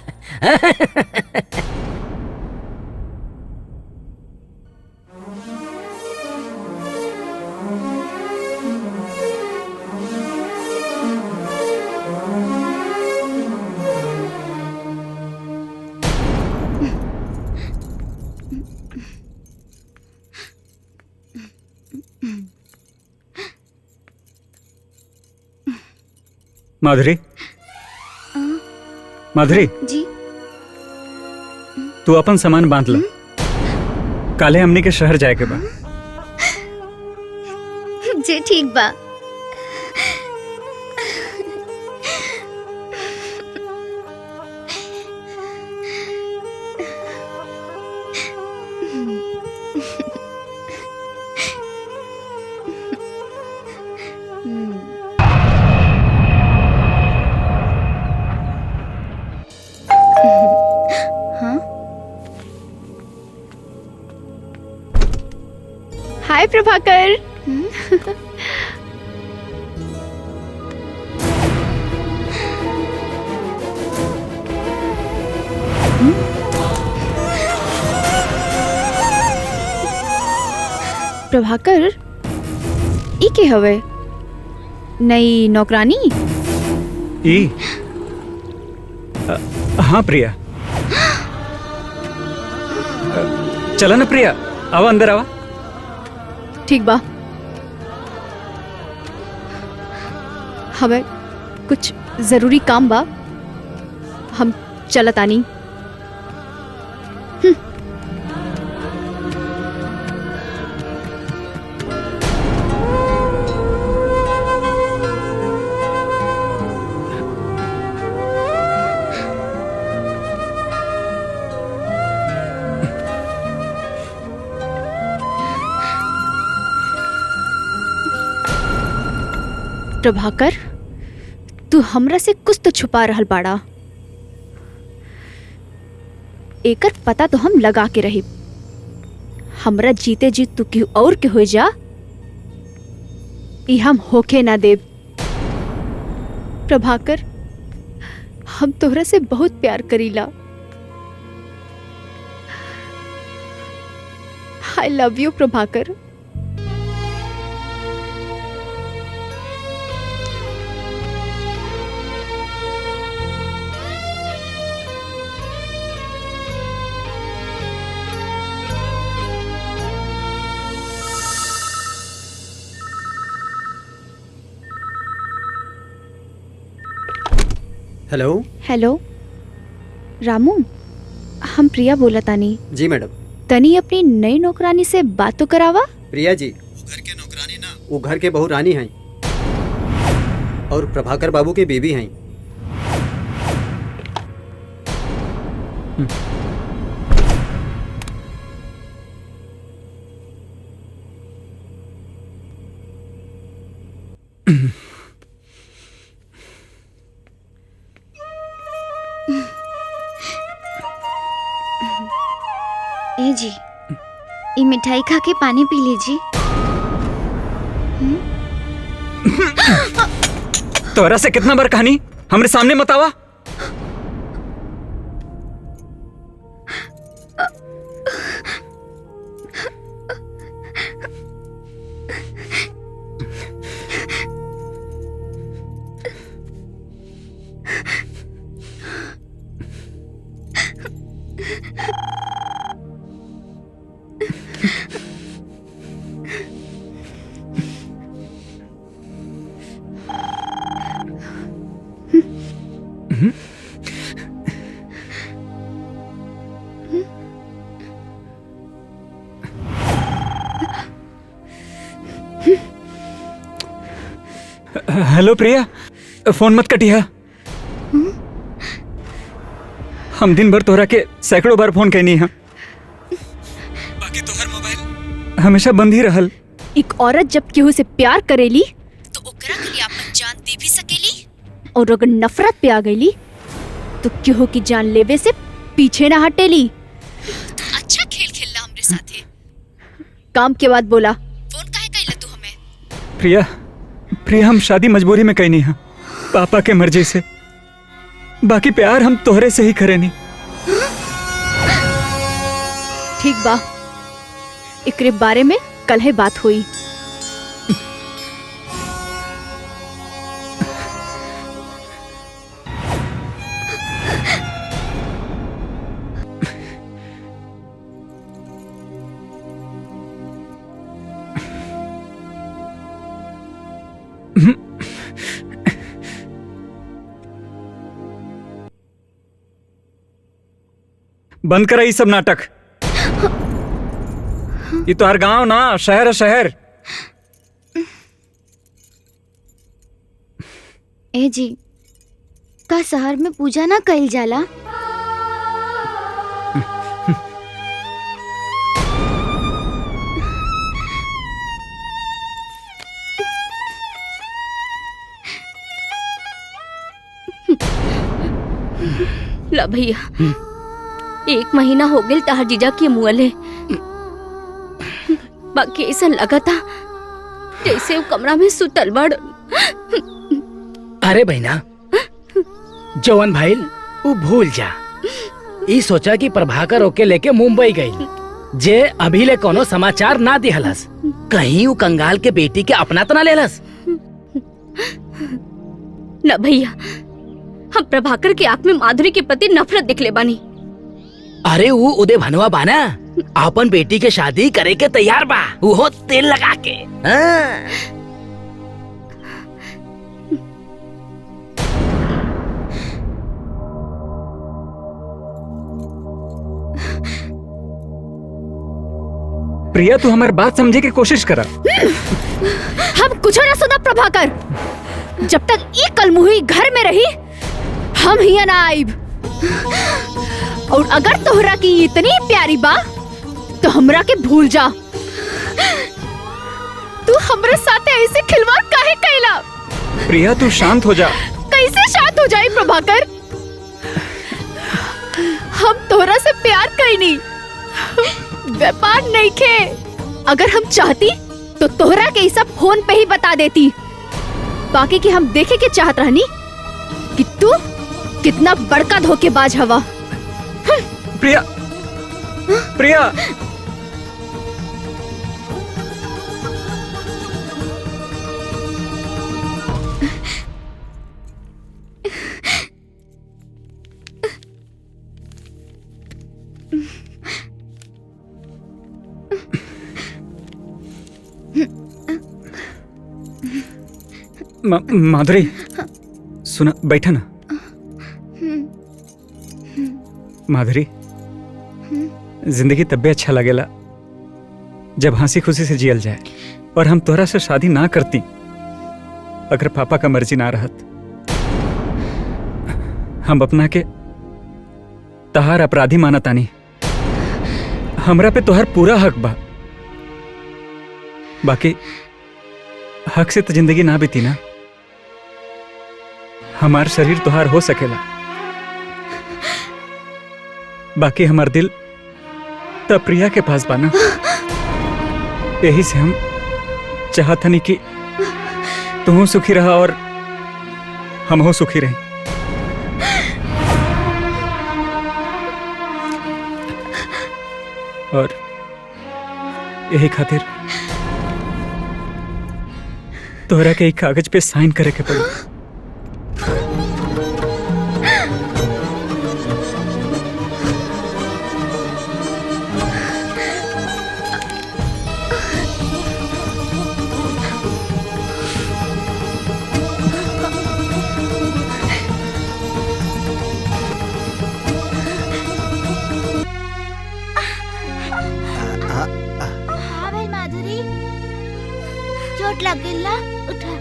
माधुरी, माधुरी जी तू अपन सामान बांध ला, काले हमनी के शहर जाए के बा। जी ठीक बा। हाय प्रभाकर। प्रभाकर ई के हवे? नई नौकरानी? ई हाँ प्रिया। चला ना प्रिया, आवा अंदर आवा। ठीक बा, हमें कुछ जरूरी काम बा, हम चलत आनी। प्रभाकर, तू हमरा से कुछ तो छुपा रहल बाड़ा। एकर पता तो हम लगा के रही। हमरा जीते जी तू केहू और के हो जा, ई हम होके ना देब। प्रभाकर, हम तोहरा से बहुत प्यार करीला। आई love you Prabhakar. Hello. Hello Ramu, हम प्रिया बोला तानी। जी मैडम। तनी अपनी नई नौकरानी से बात तो करावा। प्रिया जी, वो घर के नौकरानी ना, वो घर के बहू रानी हैं और प्रभाकर बाबू के बीबी हैं। ए जी, ये मिठाई खा के पानी पी लीजिए। तोरा से कितना बार कहानी हमरे सामने मत आवा। हेलो प्रिया, फोन मत कटिया। हम दिन भर तोहरा के सैकड़ों बार फोन कैनी है, बाकी तोहर मोबाइल हमेशा बंद ही रहल। एक औरत जब केहू से प्यार करेली तो ओकरा के लिए अपन जान दे भी सकेली, और अगर नफरत पे आ गईली तो केहू की जान लेवे से पीछे ना हटेली। तो अच्छा खेल खेलला हमरे साथे। काम के बाद बोला, फोन काहे कैला तू हमें? प्रिया हम शादी मजबूरी में कैनी है, पापा के मर्जी से। बाकी प्यार हम तोहरे से ही करेनी। ठीक बा, एकरे बारे में कल है बात हुई। बंद करा ये सब नाटक। ये तो हर गांव ना शहर है शहर। ए जी, का शहर में पूजा ना कइल जाला? ला भैया, 1 महीना हो गया तहार जीजा के मुअले। बाकी ऐसा लगा था जैसे वो कमरा में सुतल बड़। अरे बहना, जवन भाईल वो भूल जा। ई सोचा कि प्रभाकर ओके लेके मुंबई गई, जे अभी ले कोनो समाचार ना दिहलस। कहीं वो कंगाल के बेटी के अपना तो ना लेलस। ना भैया, हम प्रभाकर के आंख में माधुरी के प्रति नफरत दिखले बानी। अरे वो उदय भनवा बाना अपन बेटी के शादी करे के तैयार बा, वो तेल लगा के। हाँ। प्रिया, तू हमारी बात समझे की कोशिश करा। हम कुछ ना सुना प्रभाकर। जब तक ये कलमुही घर में रही, हम ही ना आइब। और अगर तोहरा की इतनी प्यारी बा तो हमरा के भूल जा। तू हमरे साथे ऐसे खिलवाड़ काहे कैला? प्रिया, तू शांत हो जा। कैसे शांत हो जाए प्रभाकर? हम तोहरा से प्यार कैनी, व्यापार नहीं खे। अगर हम चाहती तो तोहरा के सब फोन पे ही बता देती। बाकी कि हम देखे के चाहत रहनी कि तू कितना बड़का धोखेबाज हवा। प्रिया, प्रिया, माधुरी, सुना, बैठा ना। माधुरी, जिंदगी तब्बे अच्छा लगेला जब हंसी खुशी से जियल जाए। और हम तोहरा से शादी ना करती अगर पापा का मर्जी ना रहत। हम अपना के तहार अपराधी माना तानी। हमरा पे तोहर पूरा हक बा। बाकी हक से तो जिंदगी ना बीती ना। हमार शरीर तोहार हो सकेला, बाकी हमार दिल तब प्रिया के पास बाना। यही से हम चाहता नहीं कि तुम सुखी रहा और हम हो सुखी रहे। और यही खातिर तोहरा के एक कागज पे साइन करे के पड़ी। हाँ भाई माधुरी, चोट लग गई ला, उठा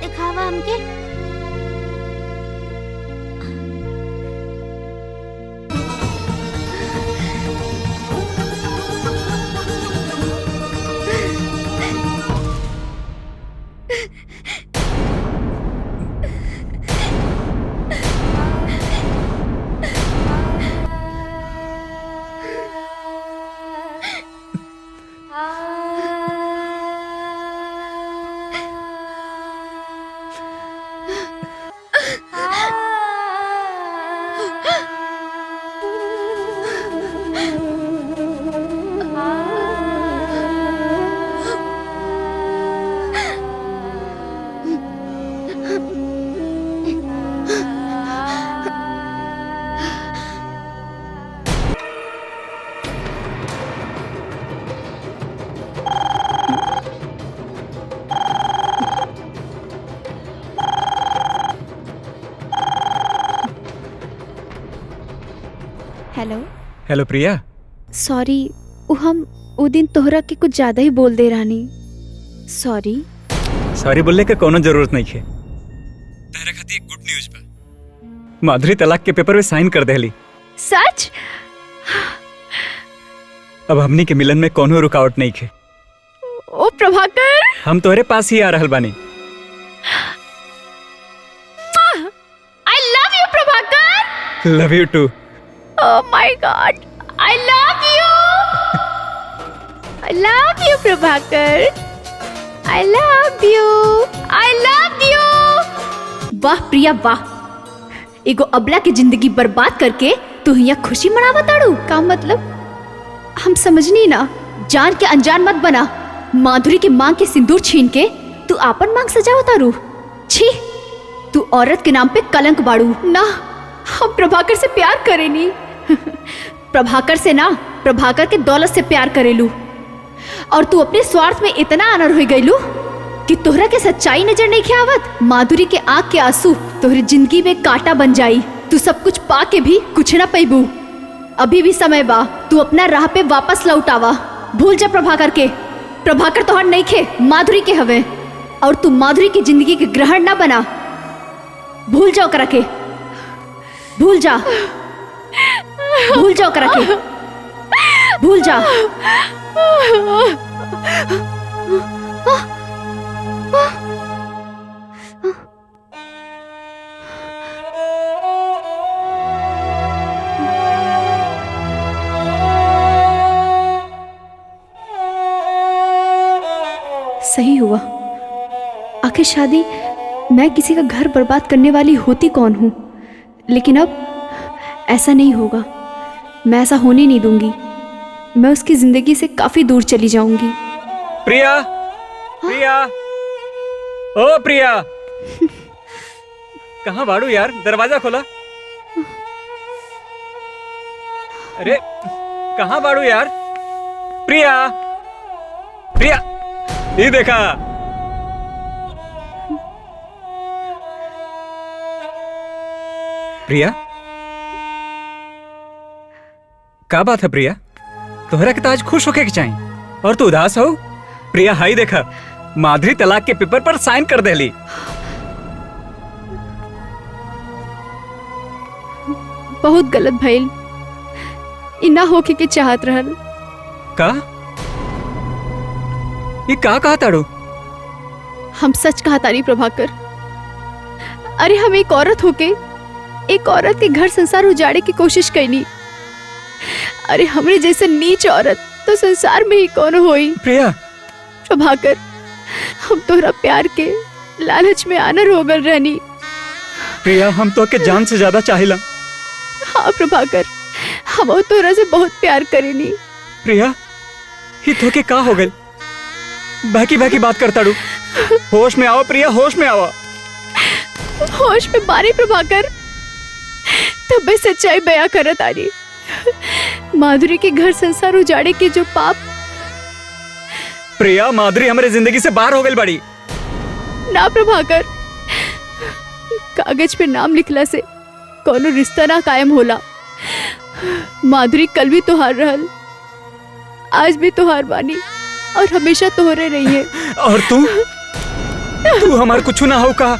दिखावा हमके। हेलो। हेलो प्रिया। सॉरी, हम वो दिन तोहरा के कुछ ज्यादा ही बोल दे रानी। सॉरी। सॉरी बोलने के कोनो जरूरत नहीं है। तेरे खातिर एक गुड न्यूज़ बा। माधुरी तलाक के पेपर पे साइन कर देली। सच? अब हमनी के मिलन में कोनो रुकावट नहीं है। ओ प्रभाकर, हम तोहरे पास ही आ रहल बानी। I love you Prabhakar. Love you too. Oh my God, I love you. I love you, Prabhakar. I love you. I love you. वाह प्रिया वाह, एगो अबला की जिंदगी बर्बाद करके तू यहाँ खुशी मनावा ताड़ू। का मतलब? हम समझनी ना। जान के अनजान मत बना। माधुरी की मांग के सिंदूर छीन के तू आपन मांग सजावा ताड़ू। छी, तू औरत के नाम पे कलंक बाड़ू। ना, हम प्रभाकर से प्यार करेनी। प्रभाकर से ना, प्रभाकर के दौलत से प्यार करेलू। और तू अपने स्वार्थ में इतना अनर हो गईलू कि तोहरा के सच्चाई नजर नहीं आवत। माधुरी के आंख के आंसू तोहरी जिंदगी में कांटा बन जाई। तू सब कुछ पा के भी कुछ ना पैबू। अभी भी समय बा, तू अपना राह पे वापस लौट आवा। भूल जा प्रभाकर के। प्रभाकर तोहर नहीं खे, माधुरी के हवे। और तू माधुरी की जिंदगी के ग्रहण ना बना। भूल जाओ करा के, भूल जा, भूल जाओ करा के, भूल जा। सही हुआ। आखिर शादी मैं किसी का घर बर्बाद करने वाली होती कौन हूं, लेकिन अब ऐसा नहीं होगा। मैं ऐसा होने नहीं दूंगी। मैं उसकी जिंदगी से काफी दूर चली जाऊंगी। प्रिया, प्रिया, ओ प्रिया, कहाँ बाड़ू यार? दरवाजा खोला। अरे कहाँ बाड़ू यार? प्रिया, प्रिया, ये देखा। प्रिया, क्या बात है प्रिया? तोहरा के तो आज खुश होके चाहिए और तू उदास हो। प्रिया, हाई देखा, माधुरी तलाक के पेपर पर साइन कर देली। बहुत गलत भइल। इना होके के चाहत रहल। का? ये का कहा ताड़ू? हम सच कहा तारी प्रभाकर। अरे हम एक औरत होके एक औरत के घर संसार उजाड़े की कोशिश कैनी। अरे हमरे जैसे नीच औरत तो संसार में ही कौन होई। प्रिया प्रभाकर, हम तोहरा प्यार के लालच में आनर हो गल रहनी। प्रिया हम तो के जान से ज्यादा चाहिला। हाँ प्रभाकर, हम तोहरा से बहुत प्यार करेनी। प्रिया ही तो के का हो गए? बाकी बाकी बात करता डू। होश में आओ प्रिया, होश में आओ। होश में बारी प्रभाकर, तब सच्चाई बयां करत आनी। माधुरी के घर संसार उजाड़े के जो पाप। प्रिया माधुरी हमारे जिंदगी से बाहर हो गई बड़ी। ना प्रभाकर, कागज पे नाम लिखला से कोनो रिश्ता ना कायम होला। माधुरी कल भी तोहार रहल, आज भी तोहार बानी और हमेशा तोहरे रही है। और तू हमार कुछ ना हो का?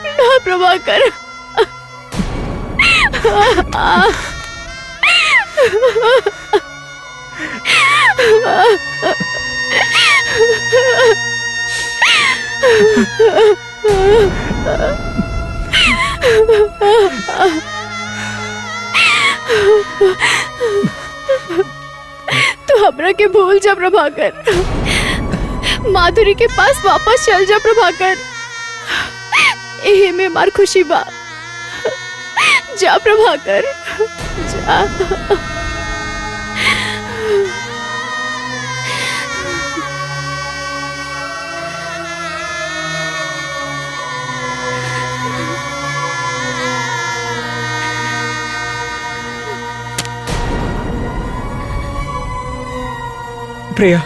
ना प्रभाकर। तो हमरा के भूल जा प्रभाकर। माधुरी के पास वापस चल जा प्रभाकर। एहे में मार खुशी बा। जा प्रभाकर, जा। प्रिया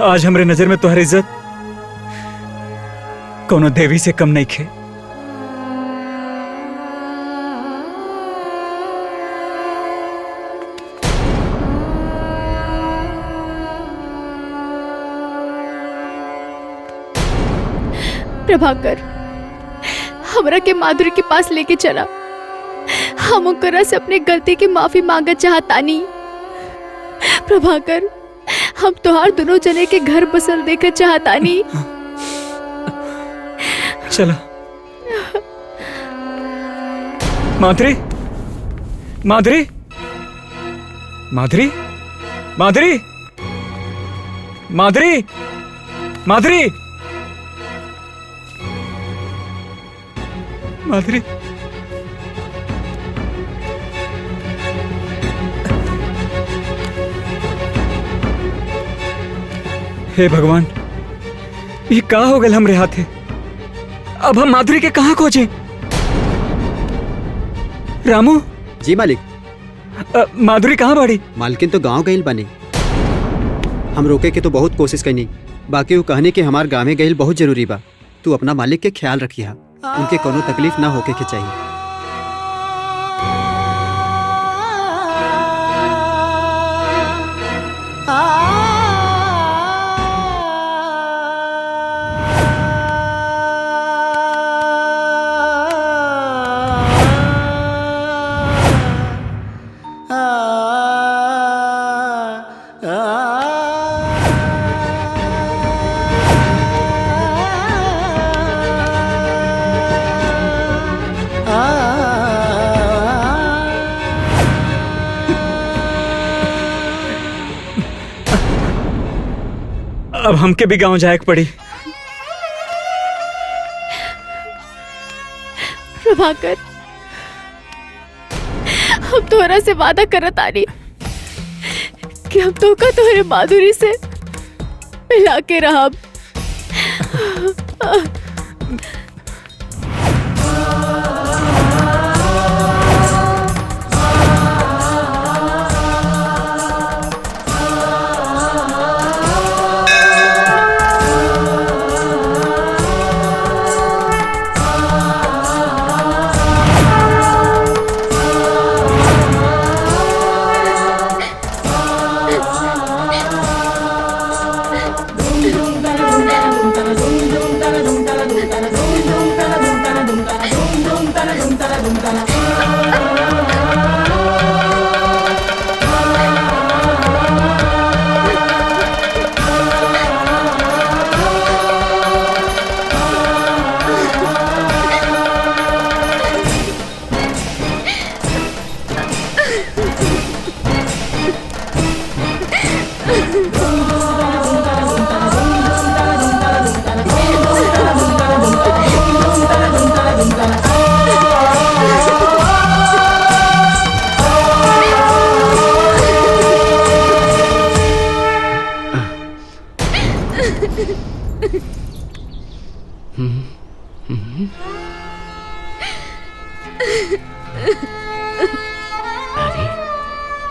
आज हमरे नजर में तुम्हारी इज्जत कोनो देवी से कम नहीं खे। प्रभाकर, हमरा के माधुरी के पास लेके चला। हम ओकरा से अपने गलती की माफी मांगत चाहतानी। प्रभाकर, हम तोहार दोनों जने के घर बसल देकर चाहतानी। चला। माधुरी, माधुरी, माधुरी, माधुरी, माधुरी, माधुरी, माधुरी। हे भगवान, ये का हो गल हमरे हाथे? अब हम माधुरी के कहाँ खोजें? रामू। जी मालिक। माधुरी कहाँ बाड़ी? मालकिन तो गांव गईल बने। हम रोके के तो बहुत कोशिश करनी, बाकी वो कहने के हमार गाँव में गईल बहुत जरूरी बा। तू अपना मालिक के ख्याल रखिया, उनके कोनो तकलीफ ना होके के चाहिए। अब हमके भी गांव जाए पड़ी। प्रभाकर, हम तोहरा से वादा करत आनी कि हम तोका तोहरे माधुरी से मिला के रहब।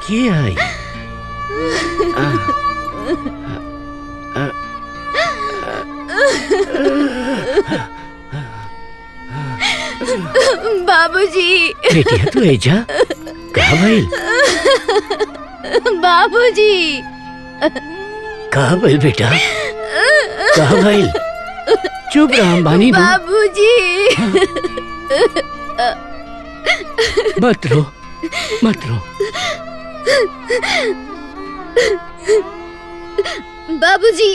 के है? बाबूजी। बेटिया तू एजा कहाँ भइल? बाबूजी। कहाँ भइल बेटा? कहाँ भइल? चुप रहा बानी बू। बाबूजी। मत रो, मत रो। बाबूजी,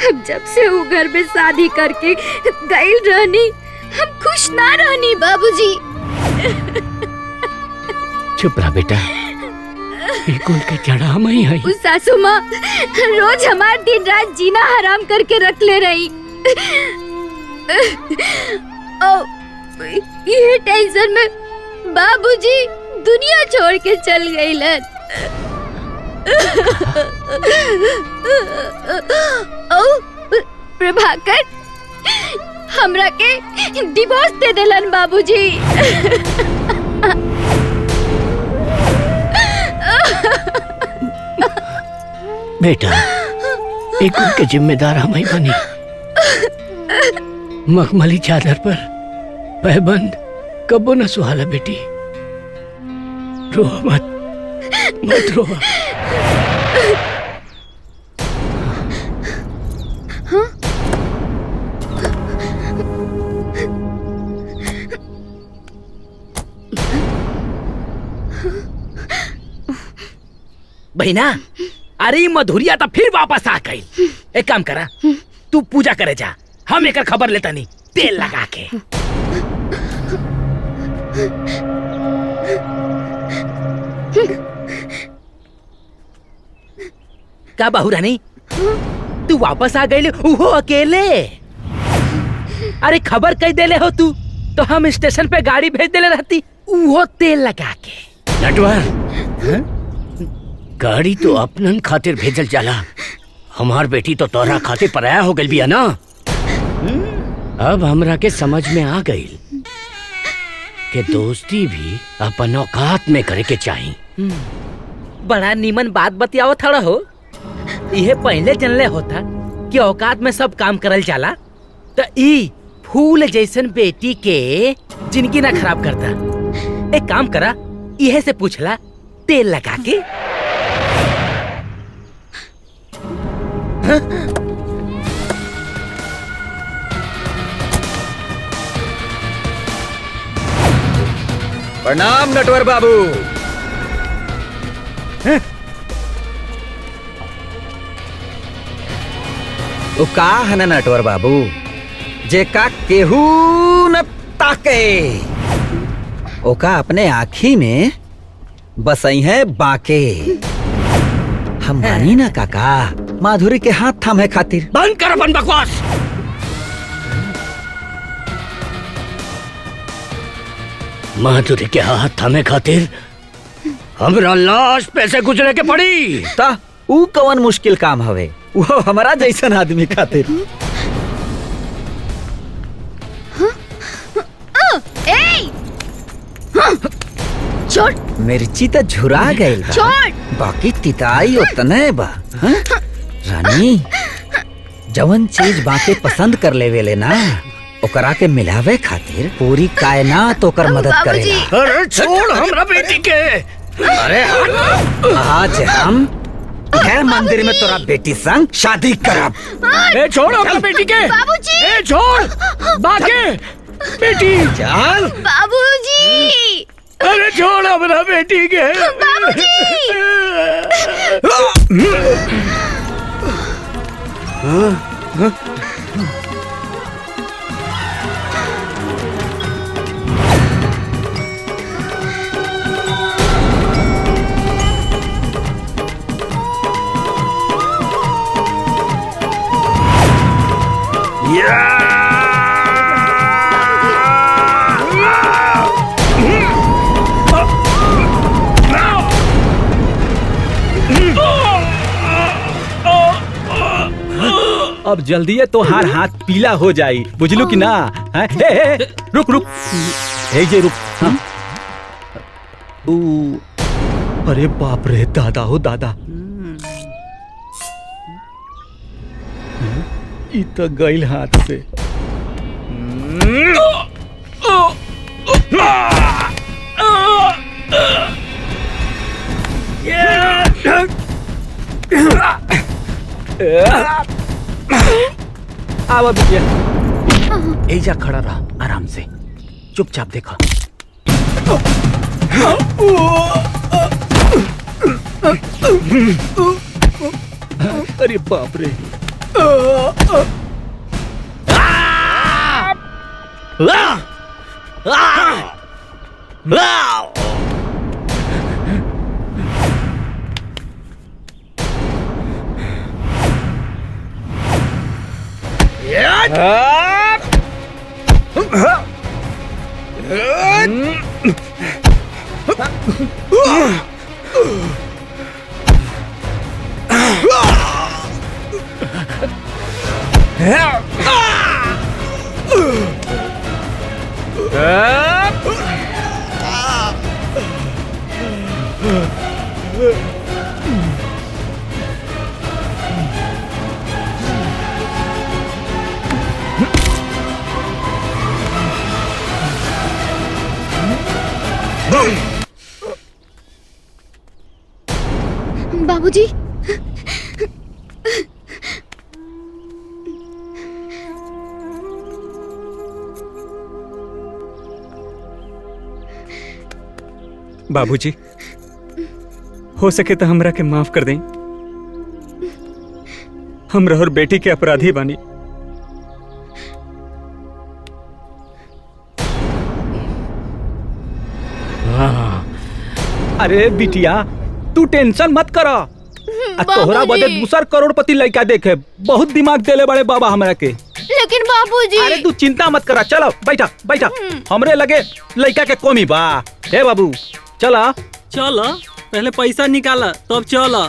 हम जब से वो घर में शादी करके गई रहनी, हम खुश ना रहनी बाबूजी। चुप रहा बेटा, बिल्कुल के जड़ा मई है। उस सासू माँ रोज हमार दिन रात जीना हराम करके रख ले रही। ये टेंशन में बाबूजी दुनिया छोड़ के चल गई लन। प्रभाकर हमरा के डिवोर्स दे देलन बाबूजी। बेटा, एक उनके जिम्मेदार हम ही बनी। मखमली चादर पर पैबंद कबो न सुहाला बेटी। रो मत, मत रो। बहिना, अरे मधुरिया तो फिर वापस आ गई। एक काम करा, तू पूजा करे जा, हम एक खबर लेता नहीं तेल लगा के। का बहू रानी, तू वापस आ गई वो अकेले? अरे खबर कह देले हो तू तो हम स्टेशन पे गाड़ी भेज देले रहती वो तेल लगा के। नटवर, गाड़ी तो अपनन खातिर भेजल जाला, हमार बेटी तो तोरा खातिर पराया हो गई बिया ना। अब हमरा के समझ में आ गई कि दोस्ती भी अपन औकात में करे के चाही। बड़ा नीमन बात बतियावत थड़ा हो। इहे पहले जनले होता कि औकात में सब काम करल जाला तो ई फूल जैसन बेटी के जिंदगी ना खराब करता। एक काम करा, इहे से पूछला तेल लगा के। प्रणाम नटवर बाबू। ओ का है ना नटवर बाबू, जे का केहू न ताके ओका अपने आँखी में बसई है बाके। हम मानी ना काका, माधुरी के हाथ थामे खातिर। बंद कर अपन बकवास। माधुरी के हाथ थामे खातिर हमरा लाश पैसे गुजरे के पड़ी। ता ऊ कवन मुश्किल काम हवे, वो हमारा जैसन आदमी खातिर। छोड़। मिर्ची तो झुरा गई बा, बाकी तिताई उतने बा। हाँ? रानी, जवन चीज बाके पसंद कर लेवेले ना, ओकरा के मिलावे खातिर पूरी कायनात ओकर मदद करेला। अरे छोड़ हमरा बेटी के। अरे आज हम गैर मंदिर में तोरा बेटी संग शादी करब। ए छोड़ हमरा बेटी के। बाबूजी। ए छोड़, बाके बेटी। चल बाबूजी। अरे छोड़ हमरा बेटी के। अब जल्दी है तो हार हाथ पीला हो जाई, बुझलू कि ना? है? रुक रुक, हे जे रुक। हाँ? अरे बाप रे दादा हो दादा, ई तो गइल हाथ से। आवा बिटिया, एजा खड़ा रहा, आराम से चुपचाप देखा। अरे बाप रे, बाबूजी, बाबूजी, हो सके तो हमरा के माफ कर दें। हम रहर बेटी के अपराधी बानी। अरे बिटिया तू टेंशन मत करा, तोहरा बदे दूसर करोड़पति लड़का देखे, बहुत दिमाग देले बड़े बाबा हमरा के। लेकिन बाबूजी, अरे तू चिंता मत करा, चलो बैठा बैठा, हमरे लगे लड़का के कमी बा। हे बाबू चला चलो, पहले पैसा निकाला तब चलो।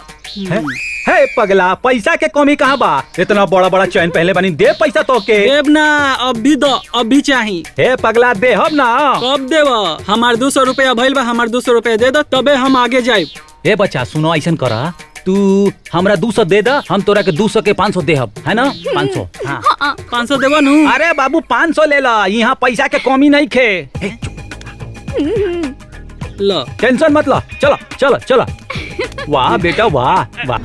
है पगला, पैसा के कमी कहाँ बा? इतना बड़ा बड़ा चैन पहले बनी, दे पैसा तो के। देब ना, अभी दो, अभी चाहिए। हे पगला दे हम ना। कब देव? हमार 200 रुपया भइल बा, हमार 200 रुपया दे दो, तबे हम आगे जाए। ए बच्चा सुनो, ऐसा करा, तू हमरा 200 दे दा, हम तोरा के 200 के 500 दे हम, है ना? 500। हाँ 500 देवा नू। अरे बाबू 500 ले ला, यहाँ पैसा के कमी नहीं खे। लो टेंशन मत ला, चलो चलो चलो। वाह बेटा वाह वाह।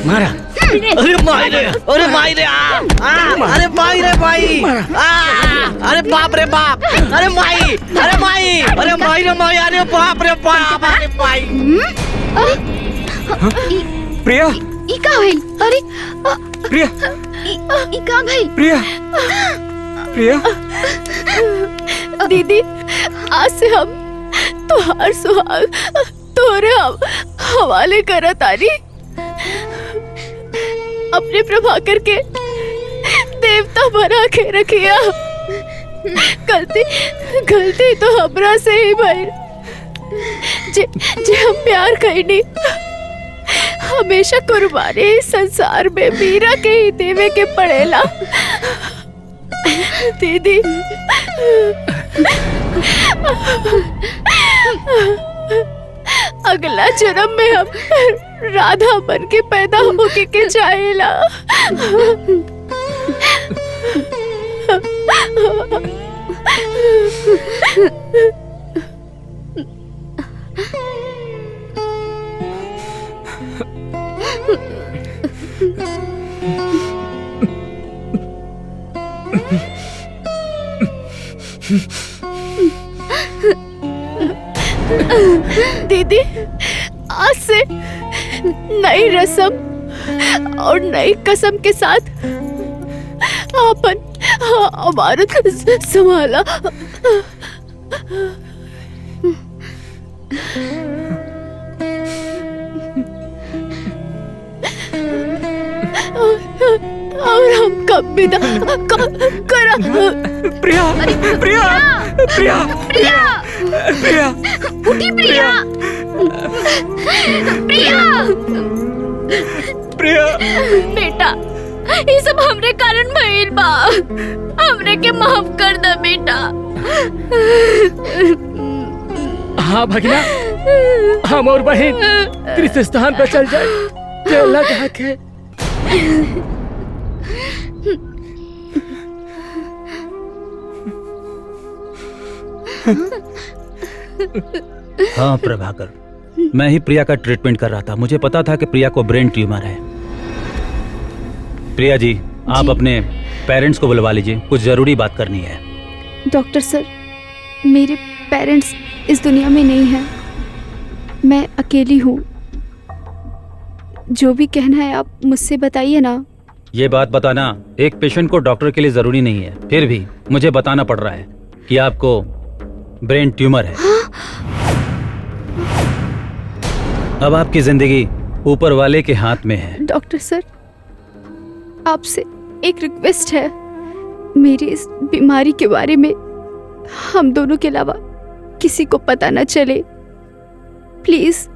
मारा। अरे माई रे, अरे माई रे, अरे माई रे भाई, अरे बाप रे बाप, अरे माई, अरे माई, अरे माई रे माई, अरे बाप रे बाप, अरे माई। प्रिया, ई का भइल? अरे प्रिया, ई का भइल? प्रिया, प्रिया। दीदी, आज से हम तोहार सुहाग तोरे हम हवाले करत आनी। अपने प्रभाकर के देवता बना के रखिया। गलती गलती तो हमरा से ही भइल। जे हम प्यार कईनी, हमेशा कुर्बानी संसार में मीरा के ही देवे के पड़ेला। दीदी, अगला जन्म में हम राधा बन के पैदा होके के चाहेला। दीदी, आज से नई रस्म और नई कसम के साथ अपन अमानत संभाला। और हम कब विदा करा। प्रिया, प्रिया, प्रिया, प्रिया, प्रिया, उठी प्रिया, प्रिया, प्रिया। बेटा, ये सब हमरे कारण भइल बा। हमरे के माफ कर दे बेटा। हाँ भगिना, हम और बहन तीर्थ स्थान पर चल जाए। केला कहा के हाँ प्रभाकर, मैं ही प्रिया का ट्रीटमेंट कर रहा था। मुझे पता था कि प्रिया को ब्रेन ट्यूमर है। प्रिया जी, आप अपने पेरेंट्स को बुलवा लीजिए, कुछ जरूरी बात करनी है। डॉक्टर सर, मेरे पेरेंट्स इस दुनिया में नहीं हैं। मैं अकेली हूँ। जो भी कहना है आप मुझसे बताइए ना। ये बात बताना एक पेशेंट को डॉक्टर के लिए जरूरी नहीं है, फिर भी मुझे बताना पड़ रहा है कि आपको ब्रेन ट्यूमर है। अब आपकी जिंदगी ऊपर वाले के हाथ में है। डॉक्टर सर, आपसे एक रिक्वेस्ट है। मेरी इस बीमारी के बारे में हम दोनों के अलावा किसी को पता न चले, प्लीज।